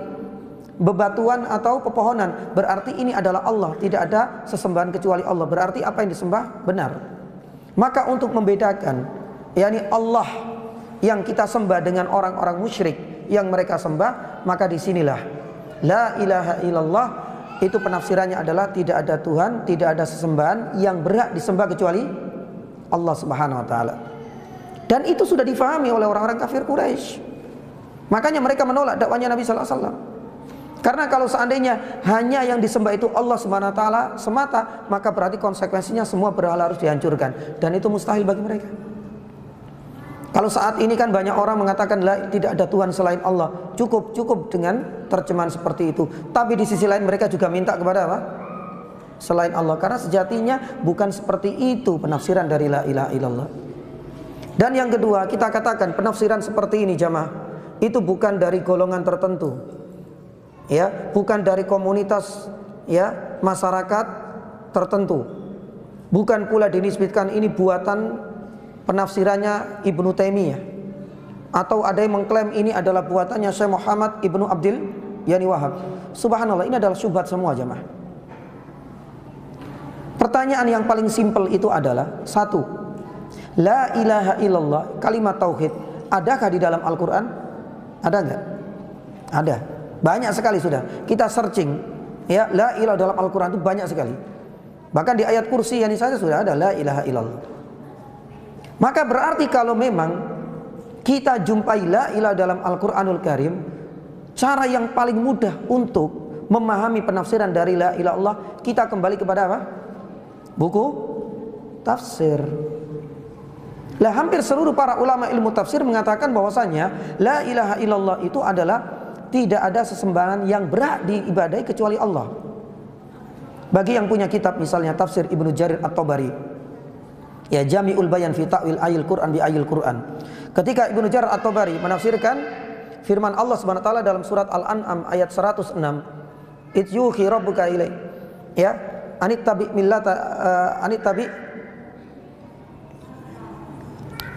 bebatuan atau pepohonan, berarti ini adalah Allah, tidak ada sesembahan kecuali Allah. Berarti apa yang disembah benar. Maka untuk membedakan, yakni Allah yang kita sembah dengan orang-orang musyrik yang mereka sembah, maka disinilah la ilaha illallah, itu penafsirannya adalah tidak ada Tuhan, tidak ada sesembahan yang berhak disembah kecuali Allah Subhanahu wa taala. Dan itu sudah difahami oleh orang-orang kafir Quraisy. Makanya mereka menolak dakwanya Nabi sallallahu alaihi wasallam. Karena kalau seandainya hanya yang disembah itu Allah Subhanahu wa taala semata, maka berarti konsekuensinya semua berhala harus dihancurkan, dan itu mustahil bagi mereka. Kalau saat ini kan banyak orang mengatakan tidak ada Tuhan selain Allah. Cukup dengan terjemahan seperti itu. Tapi di sisi lain mereka juga minta kepada apa? Selain Allah. Karena sejatinya bukan seperti itu penafsiran dari la ilaha illallah. Dan yang kedua, kita katakan penafsiran seperti ini jamaah, itu bukan dari golongan tertentu. Ya, bukan dari komunitas ya, masyarakat tertentu. Bukan pula dinisbatkan ini buatan penafsirannya Ibnu Taimiyah, atau ada yang mengklaim ini adalah buatannya Syekh Muhammad Ibnu Abdul Yani Wahab. Subhanallah, ini adalah syubhat semua jemaah. Pertanyaan yang paling simpel itu adalah satu, la ilaha illallah, kalimat tauhid, adakah di dalam Al-Quran? Ada enggak? Ada, banyak sekali sudah. Kita searching ya, la ilaha dalam Al-Quran itu banyak sekali. Bahkan di ayat kursi yang saja sudah ada la ilaha illallah. Maka berarti kalau memang kita jumpai la ilaha dalam Al-Quranul Karim, cara yang paling mudah untuk memahami penafsiran dari la ilaha illallah, kita kembali kepada apa? Buku tafsir. Lah hampir seluruh para ulama ilmu tafsir mengatakan bahwasanya la ilaha illallah itu adalah tidak ada sesembahan yang berhak diibadahi kecuali Allah. Bagi yang punya kitab misalnya tafsir Ibnu Jarir At-Tabari, ya, Jami'ul Bayan fi Ta'wil Ayil Quran bi Ayil Quran. Ketika Ibnu Jarir At-Tabari menafsirkan firman Allah Subhanahu wa taala dalam surat Al-An'am ayat 106, "Idz yuhi rabbuka ilai." Ya, anittabi millata anittabi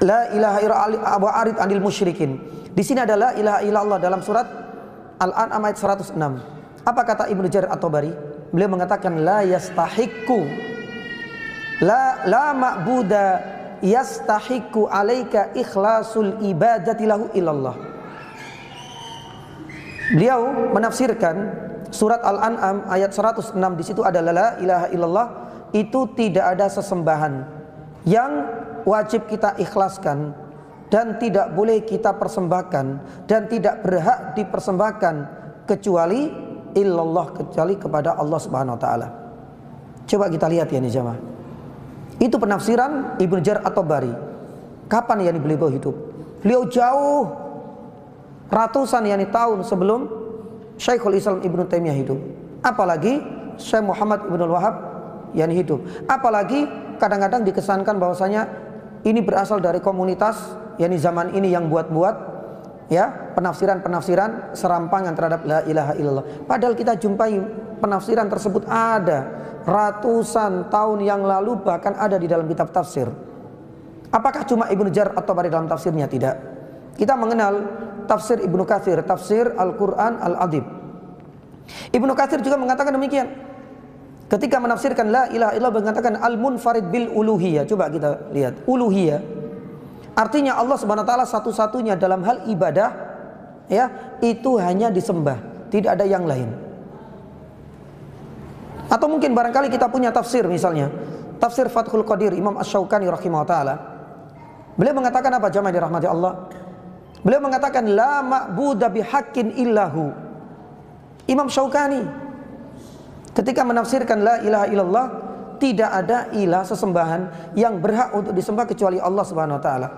la ilaha illallah wa arid anil musyrikin. Di sini ada la ilaha illallah dalam surat Al-An'am ayat 106. Apa kata Ibnu Jarir At-Tabari? Beliau mengatakan la yastahiqqu la ma'buda yastahiqqu alaika ikhlasul ibadati lahu illallah. Beliau menafsirkan surat Al-An'am ayat 106, di situ adalah la ilaha illallah, itu tidak ada sesembahan yang wajib kita ikhlaskan dan tidak boleh kita persembahkan dan tidak berhak dipersembahkan kecuali illallah, kecuali kepada Allah Subhanahu wa taala. Coba kita lihat ya nih jemaah. Itu penafsiran Ibnu Jarir At-Tabari. Kapan yani beliau hidup? Beliau jauh ratusan yani tahun sebelum Syekhul Islam Ibnu Taimiyah hidup. Apalagi Syekh Muhammad Ibnu Wahab yani hidup. Apalagi kadang-kadang dikesankan bahwasanya ini berasal dari komunitas yani zaman ini yang buat-buat ya penafsiran-penafsiran serampangan terhadap la ilaha illallah. Padahal kita jumpai penafsiran tersebut ada ratusan tahun yang lalu, bahkan ada di dalam kitab tafsir. Apakah cuma Ibnu Jarir At-Tabari dalam tafsirnya? Tidak. Kita mengenal tafsir Ibnu Katsir, tafsir Al-Quran Al-Adib. Ibnu Katsir juga mengatakan demikian. Ketika menafsirkan la ilaha illallah mengatakan al-munfarid bil uluhiyah. Coba kita lihat uluhiyah. Artinya Allah Subhanahu wa taala satu-satunya dalam hal ibadah, ya, itu hanya disembah, tidak ada yang lain. Atau mungkin barangkali kita punya tafsir misalnya, tafsir Fathul Qadir Imam Asy-Syaukani rahimahullah taala. Beliau mengatakan apa jamaah dirahmati Allah? Beliau mengatakan la ma'buda bihaqqin illahu. Imam Syaukani ketika menafsirkan la ilaha illallah, tidak ada ilah sesembahan yang berhak untuk disembah kecuali Allah Subhanahu wa taala.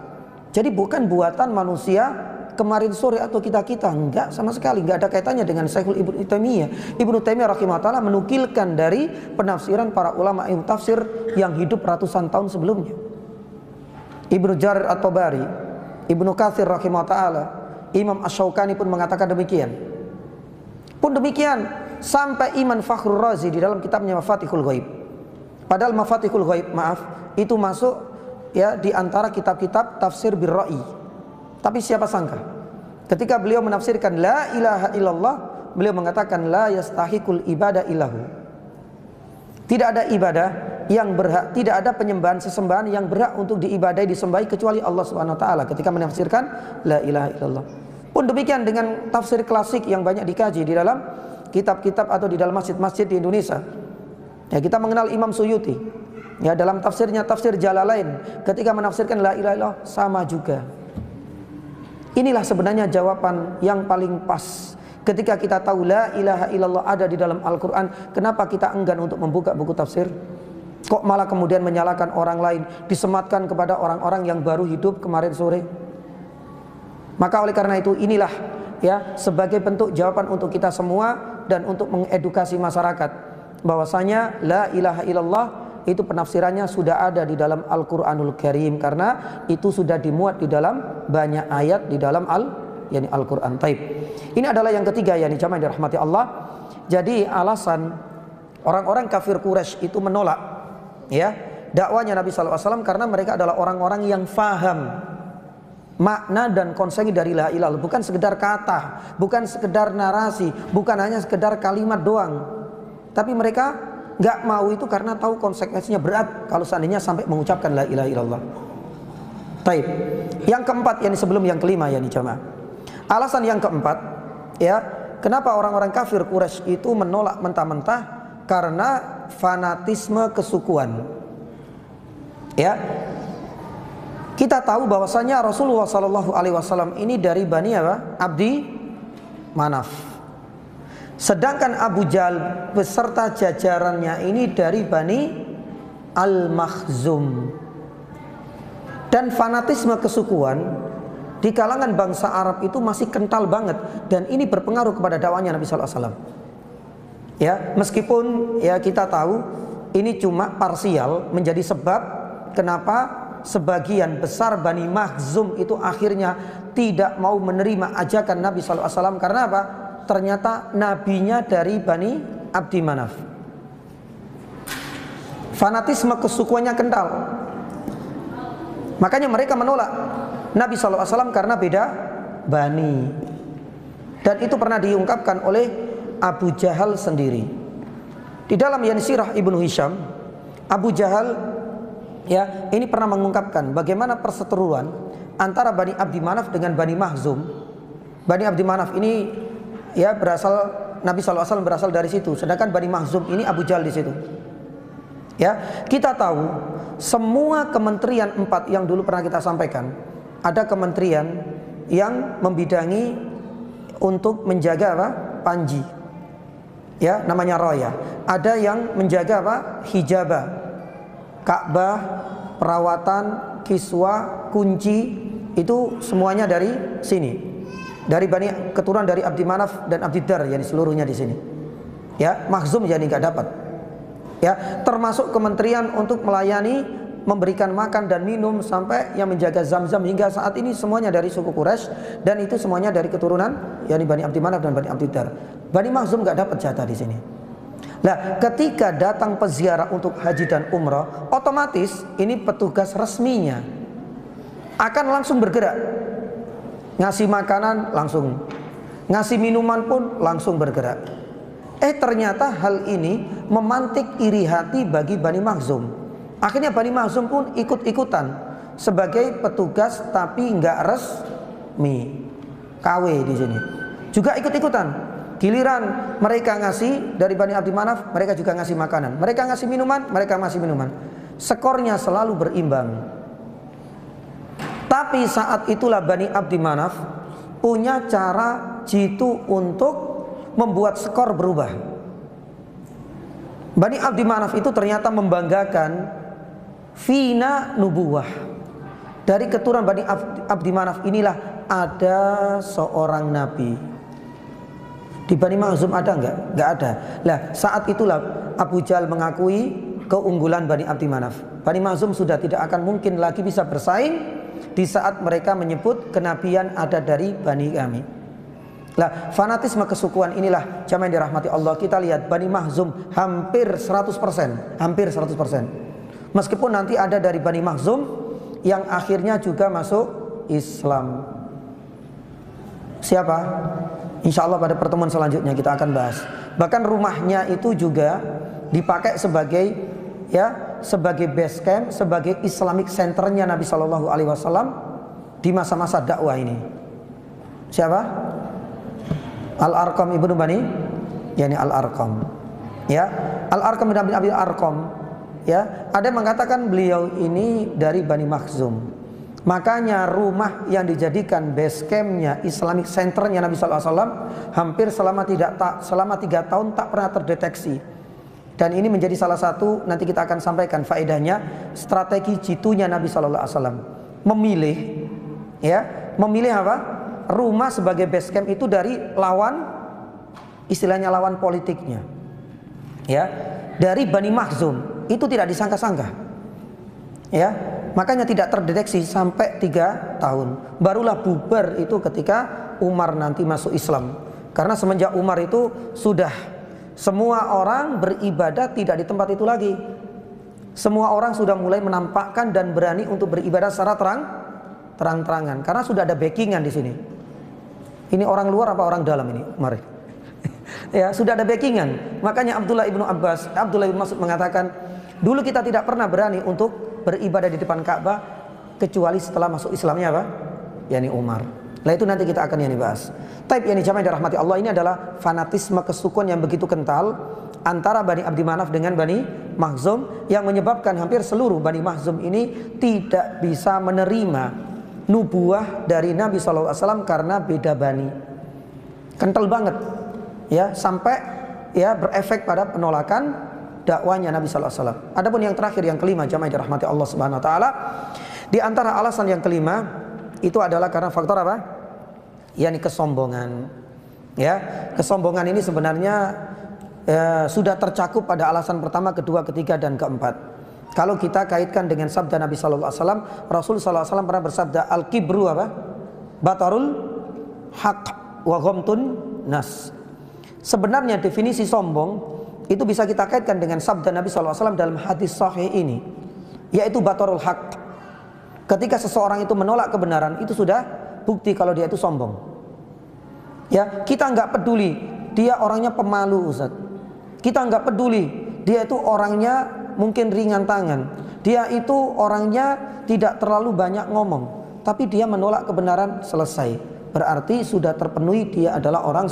Jadi bukan buatan manusia kemarin sore atau kita-kita, enggak, sama sekali enggak ada kaitannya dengan Syekhul Ibnu Taimiyah. Ibnu Taimiyah rahimahullah taala menukilkan dari penafsiran para ulama ilmu tafsir yang hidup ratusan tahun sebelumnya. Ibnu Jarir At-Tabari, Ibnu Katsir rahimahullah taala, Imam Asy-Syaukani pun mengatakan demikian. Pun demikian sampai Imam Fakhrur Razi di dalam kitabnya Mafatihul Ghaib. Padahal Mafatihul Ghaib, maaf, itu masuk ya di antara kitab-kitab tafsir bir-ra'i. Tapi siapa sangka ketika beliau menafsirkan la ilaha illallah, beliau mengatakan la yastahiqul ibadah illahu. Tidak ada ibadah yang berhak, tidak ada penyembahan sesembahan yang berhak untuk diibadahi disembahi kecuali Allah Subhanahu wa taala ketika menafsirkan la ilaha illallah. Pun demikian dengan tafsir klasik yang banyak dikaji di dalam kitab-kitab atau di dalam masjid-masjid di Indonesia. Ya, kita mengenal Imam Suyuti. Ya, dalam tafsirnya Tafsir Jalalain ketika menafsirkan la ilaha illallah sama juga. Inilah sebenarnya jawaban yang paling pas. Ketika kita tahu la ilaha illallah ada di dalam Al-Quran, kenapa kita enggan untuk membuka buku tafsir? Kok malah kemudian menyalahkan orang lain, disematkan kepada orang-orang yang baru hidup kemarin sore? Maka oleh karena itu inilah ya sebagai bentuk jawaban untuk kita semua dan untuk mengedukasi masyarakat bahwasanya la ilaha illallah itu penafsirannya sudah ada di dalam Al-Quranul Karim, karena itu sudah dimuat di dalam banyak ayat di dalam Al-Quran. Taib. Ini adalah yang ketiga ya, jamaah yang dirahmati Allah. Jadi alasan orang-orang kafir Quraisy itu menolak ya dakwanya Nabi SAW karena mereka adalah orang-orang yang faham makna dan konsep dari la ilaha illallah, bukan sekedar kata, bukan sekedar narasi, bukan hanya sekedar kalimat doang. Tapi mereka nggak mau itu karena tahu konsekuensinya berat kalau seandainya sampai mengucapkan la ilaha illallah. Taib. Yang keempat, yang sebelum yang kelima ya jamaah. Alasan yang keempat ya, kenapa orang-orang kafir Quraisy itu menolak mentah-mentah karena fanatisme kesukuan. Ya. Kita tahu bahwasanya Rasulullah SAW ini dari Bani apa? Abdi Manaf. Sedangkan Abu Jahal beserta jajarannya ini dari Bani Al-Makhzum. Dan fanatisme kesukuan di kalangan bangsa Arab itu masih kental banget, dan ini berpengaruh kepada dakwahnya Nabi SAW. Ya, meskipun ya kita tahu ini cuma parsial menjadi sebab kenapa sebagian besar Bani Makhzum itu akhirnya tidak mau menerima ajakan Nabi SAW. Karena apa? Ternyata nabinya dari Bani Abdi Manaf. Fanatisme kesukuannya kental. Makanya mereka menolak Nabi SAW karena beda Bani. Dan itu pernah diungkapkan oleh Abu Jahal sendiri. Di dalam Yansirah Ibnu Hisham, Abu Jahal ya ini pernah mengungkapkan bagaimana perseteruan antara Bani Abdi Manaf dengan Bani Makhzum. Bani Abdi Manaf ini ya berasal, Nabi SAW berasal dari situ, sedangkan Bani Makhzum ini Abu Jahal di situ. Ya, kita tahu semua kementerian 4 yang dulu pernah kita sampaikan, ada kementerian yang membidangi untuk menjaga apa? Panji. Ya, namanya Raya. Ada yang menjaga apa? Hijabah, Ka'bah, perawatan, kiswa, kunci, itu semuanya dari sini. Dari Bani, keturunan dari Abdi Manaf dan Abdi Dar, yani seluruhnya di sini. Ya, Makhzum jadi nggak dapat. Ya, termasuk kementerian untuk melayani, memberikan makan dan minum sampai yang menjaga Zam-Zam hingga saat ini semuanya dari suku Quraisy, dan itu semuanya dari keturunan yani Bani Abdi Manaf dan Bani Abdi Dar. Bani Makhzum nggak dapat jatah di sini. Nah, ketika datang peziarah untuk haji dan umrah, otomatis ini petugas resminya akan langsung bergerak. Ngasih makanan langsung, ngasih minuman pun langsung bergerak. Ternyata hal ini memantik iri hati bagi Bani Makhzum. Akhirnya Bani Makhzum pun ikut-ikutan sebagai petugas tapi nggak resmi, KW di sini. Juga ikut-ikutan. Giliran mereka ngasih dari Bani Abdi Manaf, mereka juga ngasih makanan. Mereka ngasih minuman, mereka ngasih minuman. Skornya selalu berimbang. Tapi saat itulah Bani Abdi Manaf punya cara jitu untuk membuat skor berubah. Bani Abdi Manaf itu ternyata membanggakan fina nubuwah. Dari keturunan Bani Abdi Manaf inilah ada seorang nabi. Di Bani Makhzum ada enggak? Enggak ada. Lah saat itulah Abu Jahal mengakui keunggulan Bani Abdi Manaf. Bani Makhzum sudah tidak akan mungkin lagi bisa bersaing di saat mereka menyebut kenabian ada dari Bani kami. Lah, fanatisme kesukuan inilah jamaah yang dirahmati Allah. Kita lihat Bani Makhzum hampir 100%, hampir 100%. Meskipun nanti ada dari Bani Makhzum yang akhirnya juga masuk Islam. Siapa? Insya Allah pada pertemuan selanjutnya kita akan bahas. Bahkan rumahnya itu juga dipakai sebagai sebagai base camp, sebagai Islamic centernya Nabi Shallallahu Alaihi Wasallam di masa-masa dakwah ini. Siapa? Al-Arqam ibnu Bani, yakni Al-Arqam. Ya, Al-Arqam bin Abi Arqam. Ya, ada yang mengatakan beliau ini dari Bani Makhzum. Makanya rumah yang dijadikan base campnya, Islamic centernya Nabi Sallallahu Alaihi Wasallam hampir selama 3 tahun tak pernah terdeteksi. Dan ini menjadi salah satu, nanti kita akan sampaikan faedahnya, strategi jitunya Nabi Sallallahu Alaihi Wasallam memilih apa? Rumah sebagai base camp itu dari lawan, istilahnya lawan politiknya, ya, dari Bani Makhzum. Itu tidak disangka-sangka, ya. Makanya tidak terdeteksi sampai 3 tahun. Barulah bubar itu ketika Umar nanti masuk Islam. Karena semenjak Umar itu sudah semua orang beribadah tidak di tempat itu lagi. Semua orang sudah mulai menampakkan dan berani untuk beribadah secara terang-terangan. Karena sudah ada backingan di sini. Ini orang luar apa orang dalam ini, Umar? Ya, sudah ada backingan. Makanya Abdullah ibnu Mas'ud mengatakan, dulu kita tidak pernah berani untuk beribadah di depan Ka'bah kecuali setelah masuk Islamnya apa? Yani Umar. Nah itu nanti kita akan bahas. Taib yang jamaah dirahmati Allah, ini adalah fanatisme kesukuan yang begitu kental antara Bani Abdi Manaf dengan Bani Makhzum yang menyebabkan hampir seluruh Bani Makhzum ini tidak bisa menerima nubuah dari Nabi SAW karena beda bani. Kental banget, ya, sampai ya berefek pada penolakan dakwanya Nabi Sallallahu Alaihi Wasallam. Adapun yang terakhir, yang kelima, jamaah dirahmati Allah Subhanahu Wa Taala, di antara alasan yang kelima itu adalah karena faktor apa? yakni kesombongan. Ya, kesombongan ini sebenarnya sudah tercakup pada alasan pertama, kedua, ketiga, dan keempat. Kalau kita kaitkan dengan sabda Nabi Sallallahu Alaihi Wasallam, Rasul Sallallahu Alaihi Wasallam pernah bersabda, al-kibru apa? Batarul haq wa ghamtun nas. Sebenarnya definisi sombong itu bisa kita kaitkan dengan sabda Nabi SAW dalam hadis sahih ini, yaitu batarul haq. Ketika seseorang itu menolak kebenaran, itu sudah bukti kalau dia itu sombong. Ya, kita nggak peduli dia orangnya pemalu, Ustaz. Kita nggak peduli dia itu orangnya mungkin ringan tangan, dia itu orangnya tidak terlalu banyak ngomong, tapi dia menolak kebenaran, selesai. Berarti sudah terpenuhi dia adalah orang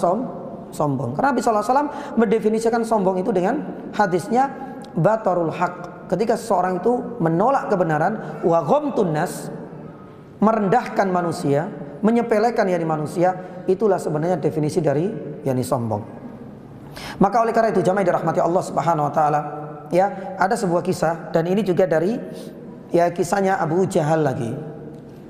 sombong. Karena Nabi SAW mendefinisikan sombong itu dengan hadisnya batarul haq. Ketika seseorang itu menolak kebenaran, wa ghamtun nas, merendahkan manusia, menyepelekan yakni manusia, itulah sebenarnya definisi dari yakni sombong. Maka oleh karena itu jamaah dirahmati Allah Subhanahu Wa Taala, ya, ada sebuah kisah, dan ini juga dari kisahnya Abu Jahal lagi.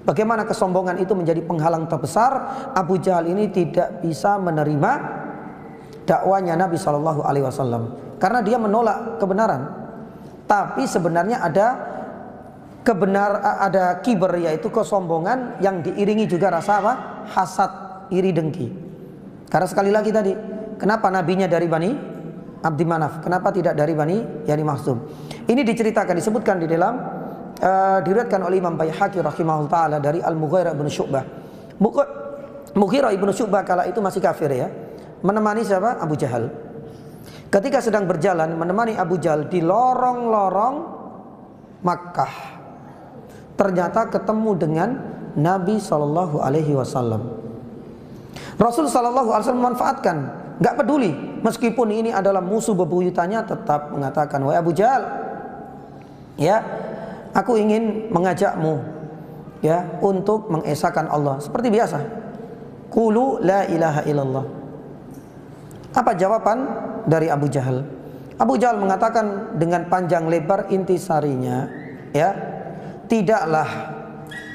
Bagaimana kesombongan itu menjadi penghalang terbesar. Abu Jahal ini tidak bisa menerima dakwanya Nabi Shallallahu Alaihi Wasallam karena dia menolak kebenaran. Tapi sebenarnya ada kiber, yaitu kesombongan yang diiringi juga rasa apa? Hasad, iri dengki. Karena sekali lagi tadi, kenapa nabinya dari Bani Abdi Manaf, kenapa tidak dari Bani Makhzum? Ini diceritakan, disebutkan di dalam diriwayatkan oleh Imam Baihaqi rahimahullah taala dari Al-Mughirah bin Syu'bah. Mughirah bin Syu'bah kala itu masih kafir, ya, menemani siapa? Abu Jahal. Ketika sedang berjalan menemani Abu Jahal di lorong-lorong Makkah, ternyata ketemu dengan Nabi Shallallahu Alaihi Wasallam. Rasul Shallallahu Alaihi Wasallam memanfaatkan, nggak peduli meskipun ini adalah musuh bebuyutannya, tetap mengatakan, wahai Abu Jahal, ya, aku ingin mengajakmu, ya, untuk mengesahkan Allah seperti biasa. Qulu la ilaha illallah. Apa jawaban dari Abu Jahal? Abu Jahal mengatakan dengan panjang lebar intisarinya, ya, tidaklah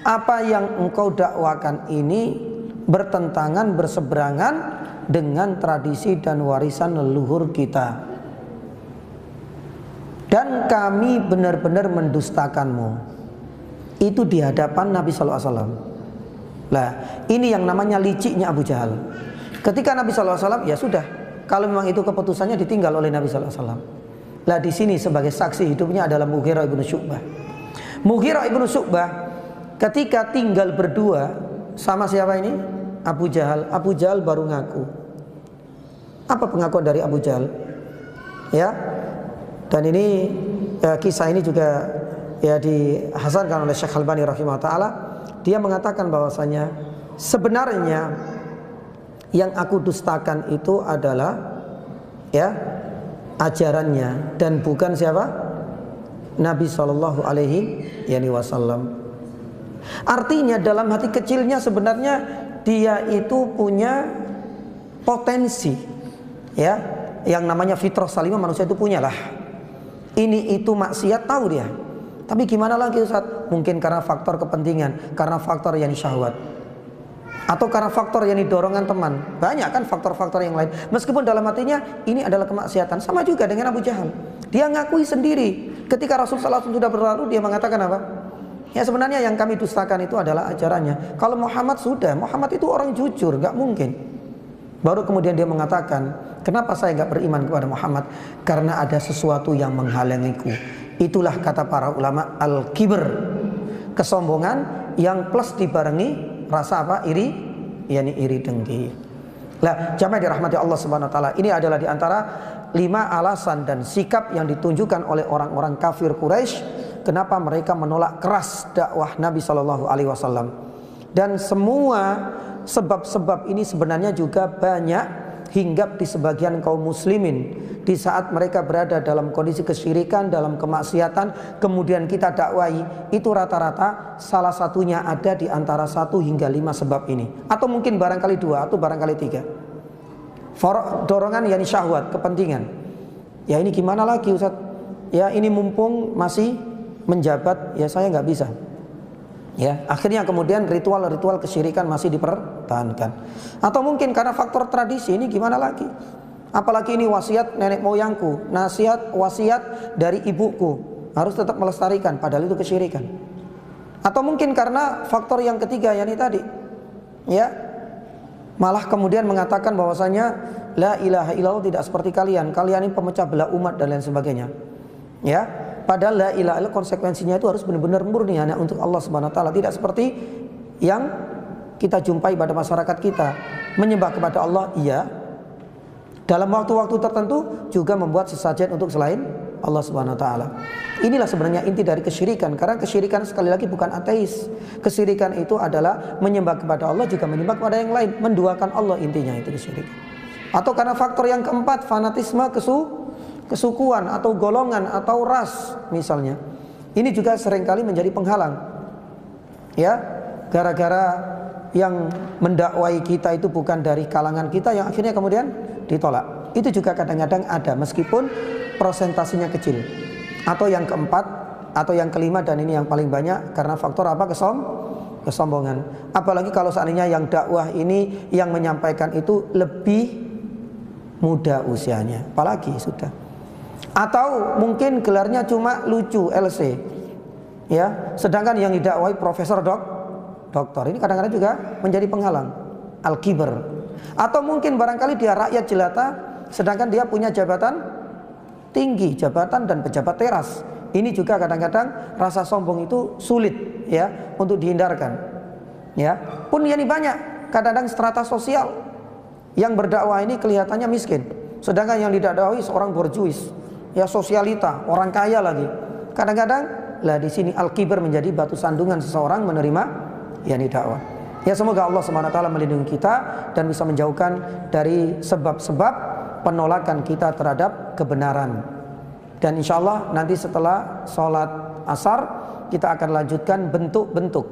apa yang engkau dakwakan ini bertentangan, berseberangan dengan tradisi dan warisan leluhur kita. dan kami benar-benar mendustakanmu. Itu di hadapan Nabi SAW. Nah, ini yang namanya liciknya Abu Jahal. Ketika Nabi SAW, ya sudah, kalau memang itu keputusannya ditinggal oleh Nabi SAW. Lah di sini sebagai saksi hidupnya adalah Mughirah ibnu Syu'bah. Mughirah ibnu Syu'bah ketika tinggal berdua sama siapa ini? Abu Jahal. Abu Jahal baru ngaku. Apa pengakuan dari Abu Jahal? Ya, dan ini kisah ini juga ya dihasankan oleh Syekh Albani rahimahullah taala. Dia mengatakan bahwasanya sebenarnya yang aku dustakan itu adalah ya ajarannya dan bukan siapa? Nabi sallallahu alaihi wasallam. Artinya dalam hati kecilnya sebenarnya dia itu punya potensi, ya, yang namanya fitrah salimah manusia itu punyalah. Ini itu maksiat tahu dia. Tapi gimana lagi Ustaz? Mungkin karena faktor kepentingan, karena faktor yang syahwat, atau karena faktor yang dorongan teman. Banyak kan faktor-faktor yang lain. Meskipun dalam hatinya ini adalah kemaksiatan. Sama juga dengan Abu Jahal. Dia ngakui sendiri. Ketika Rasulullah SAW sudah berlalu, dia mengatakan apa? Ya sebenarnya yang kami dustakan itu adalah ajarannya. Kalau Muhammad sudah, Muhammad itu orang jujur, gak mungkin. Baru kemudian dia mengatakan, kenapa saya gak beriman kepada Muhammad? Karena ada sesuatu yang menghalangiku. Itulah kata para ulama al-kibr, kesombongan yang plus dibarengi rasa apa? Iri, yakni iri dengki. Lah, jamaah dirahmati Allah Subhanahu wa taala, ini adalah di antara 5 alasan dan sikap yang ditunjukkan oleh orang-orang kafir Quraisy kenapa mereka menolak keras dakwah Nabi sallallahu alaihi wasallam. Dan semua sebab-sebab ini sebenarnya juga banyak hinggap di sebagian kaum muslimin di saat mereka berada dalam kondisi kesyirikan, dalam kemaksiatan, kemudian kita dakwai, itu rata-rata salah satunya ada di antara 1 hingga 5 sebab ini, atau mungkin barangkali 2 atau barangkali 3. Dorongan yakni syahwat, kepentingan. Ya ini gimana lagi Ustaz? Ya ini mumpung masih menjabat, ya saya nggak bisa. Ya, akhirnya kemudian ritual-ritual kesyirikan masih dipertahankan. Atau mungkin karena faktor tradisi, ini gimana lagi? Apalagi ini wasiat nenek moyangku, nasihat wasiat dari ibuku, harus tetap melestarikan, padahal itu kesyirikan. Atau mungkin karena faktor yang ketiga, yakni tadi, ya, malah kemudian mengatakan bahwasanya la ilaha illallah tidak seperti kalian ini pemecah belah umat dan lain sebagainya. Ya, padahal la ilaha illallah konsekuensinya itu harus benar-benar murni hanya untuk Allah Subhanahu wa taala, tidak seperti yang kita jumpai pada masyarakat kita. Menyembah kepada Allah iya, dalam waktu-waktu tertentu juga membuat sesajen untuk selain Allah Subhanahu wa taala. Inilah sebenarnya inti dari kesyirikan, karena kesyirikan sekali lagi bukan ateis. Kesyirikan itu adalah menyembah kepada Allah juga menyembah kepada yang lain, menduakan Allah, intinya itu kesyirikan. Atau karena faktor yang keempat, fanatisme, kesukuan atau golongan atau ras misalnya. Ini juga seringkali menjadi penghalang. Ya, gara-gara yang mendakwai kita itu bukan dari kalangan kita, yang akhirnya kemudian ditolak. Itu juga kadang-kadang ada, meskipun prosentasinya kecil. Atau yang keempat atau yang kelima, dan ini yang paling banyak, karena faktor apa? Kesombongan. Apalagi kalau seandainya yang dakwah ini, yang menyampaikan itu lebih muda usianya, apalagi sudah. Atau mungkin gelarnya cuma lucu, LC, ya, sedangkan yang didakwai profesor, doktor. Ini kadang-kadang juga menjadi penghalang, al-kibr. Atau mungkin barangkali dia rakyat jelata, sedangkan dia punya jabatan tinggi, jabatan dan pejabat teras. Ini juga kadang-kadang rasa sombong itu sulit, ya, untuk dihindarkan. Ya, pun ini banyak kadang-kadang strata sosial yang berdakwah ini kelihatannya miskin, sedangkan yang didakwai seorang borjuis, ya, sosialita, orang kaya lagi. Kadang-kadang lah di sini al-kibr menjadi batu sandungan seseorang menerima yakni dakwah. Ya, semoga Allah Subhanahu wa taala melindungi kita dan bisa menjauhkan dari sebab-sebab penolakan kita terhadap kebenaran. Dan insya Allah nanti setelah sholat asar kita akan lanjutkan bentuk-bentuk,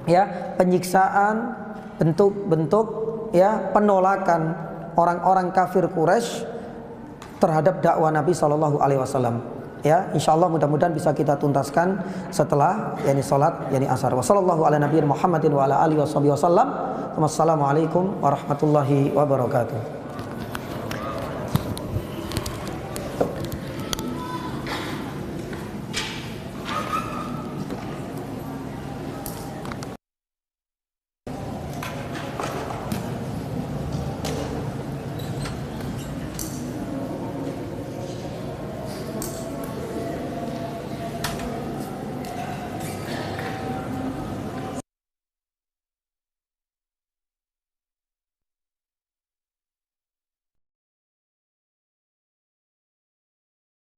ya, penyiksaan, bentuk-bentuk, ya, penolakan orang-orang kafir Quraisy terhadap dakwah Nabi Shallallahu Alaihi Wasallam. Ya, insya Allah mudah-mudahan bisa kita tuntaskan setelah yakni sholat yakni asar. Wassallallahu ala nabiyina Muhammadin wa ala alihi wasallam. Wassalamualaikum warahmatullahi wabarakatuh.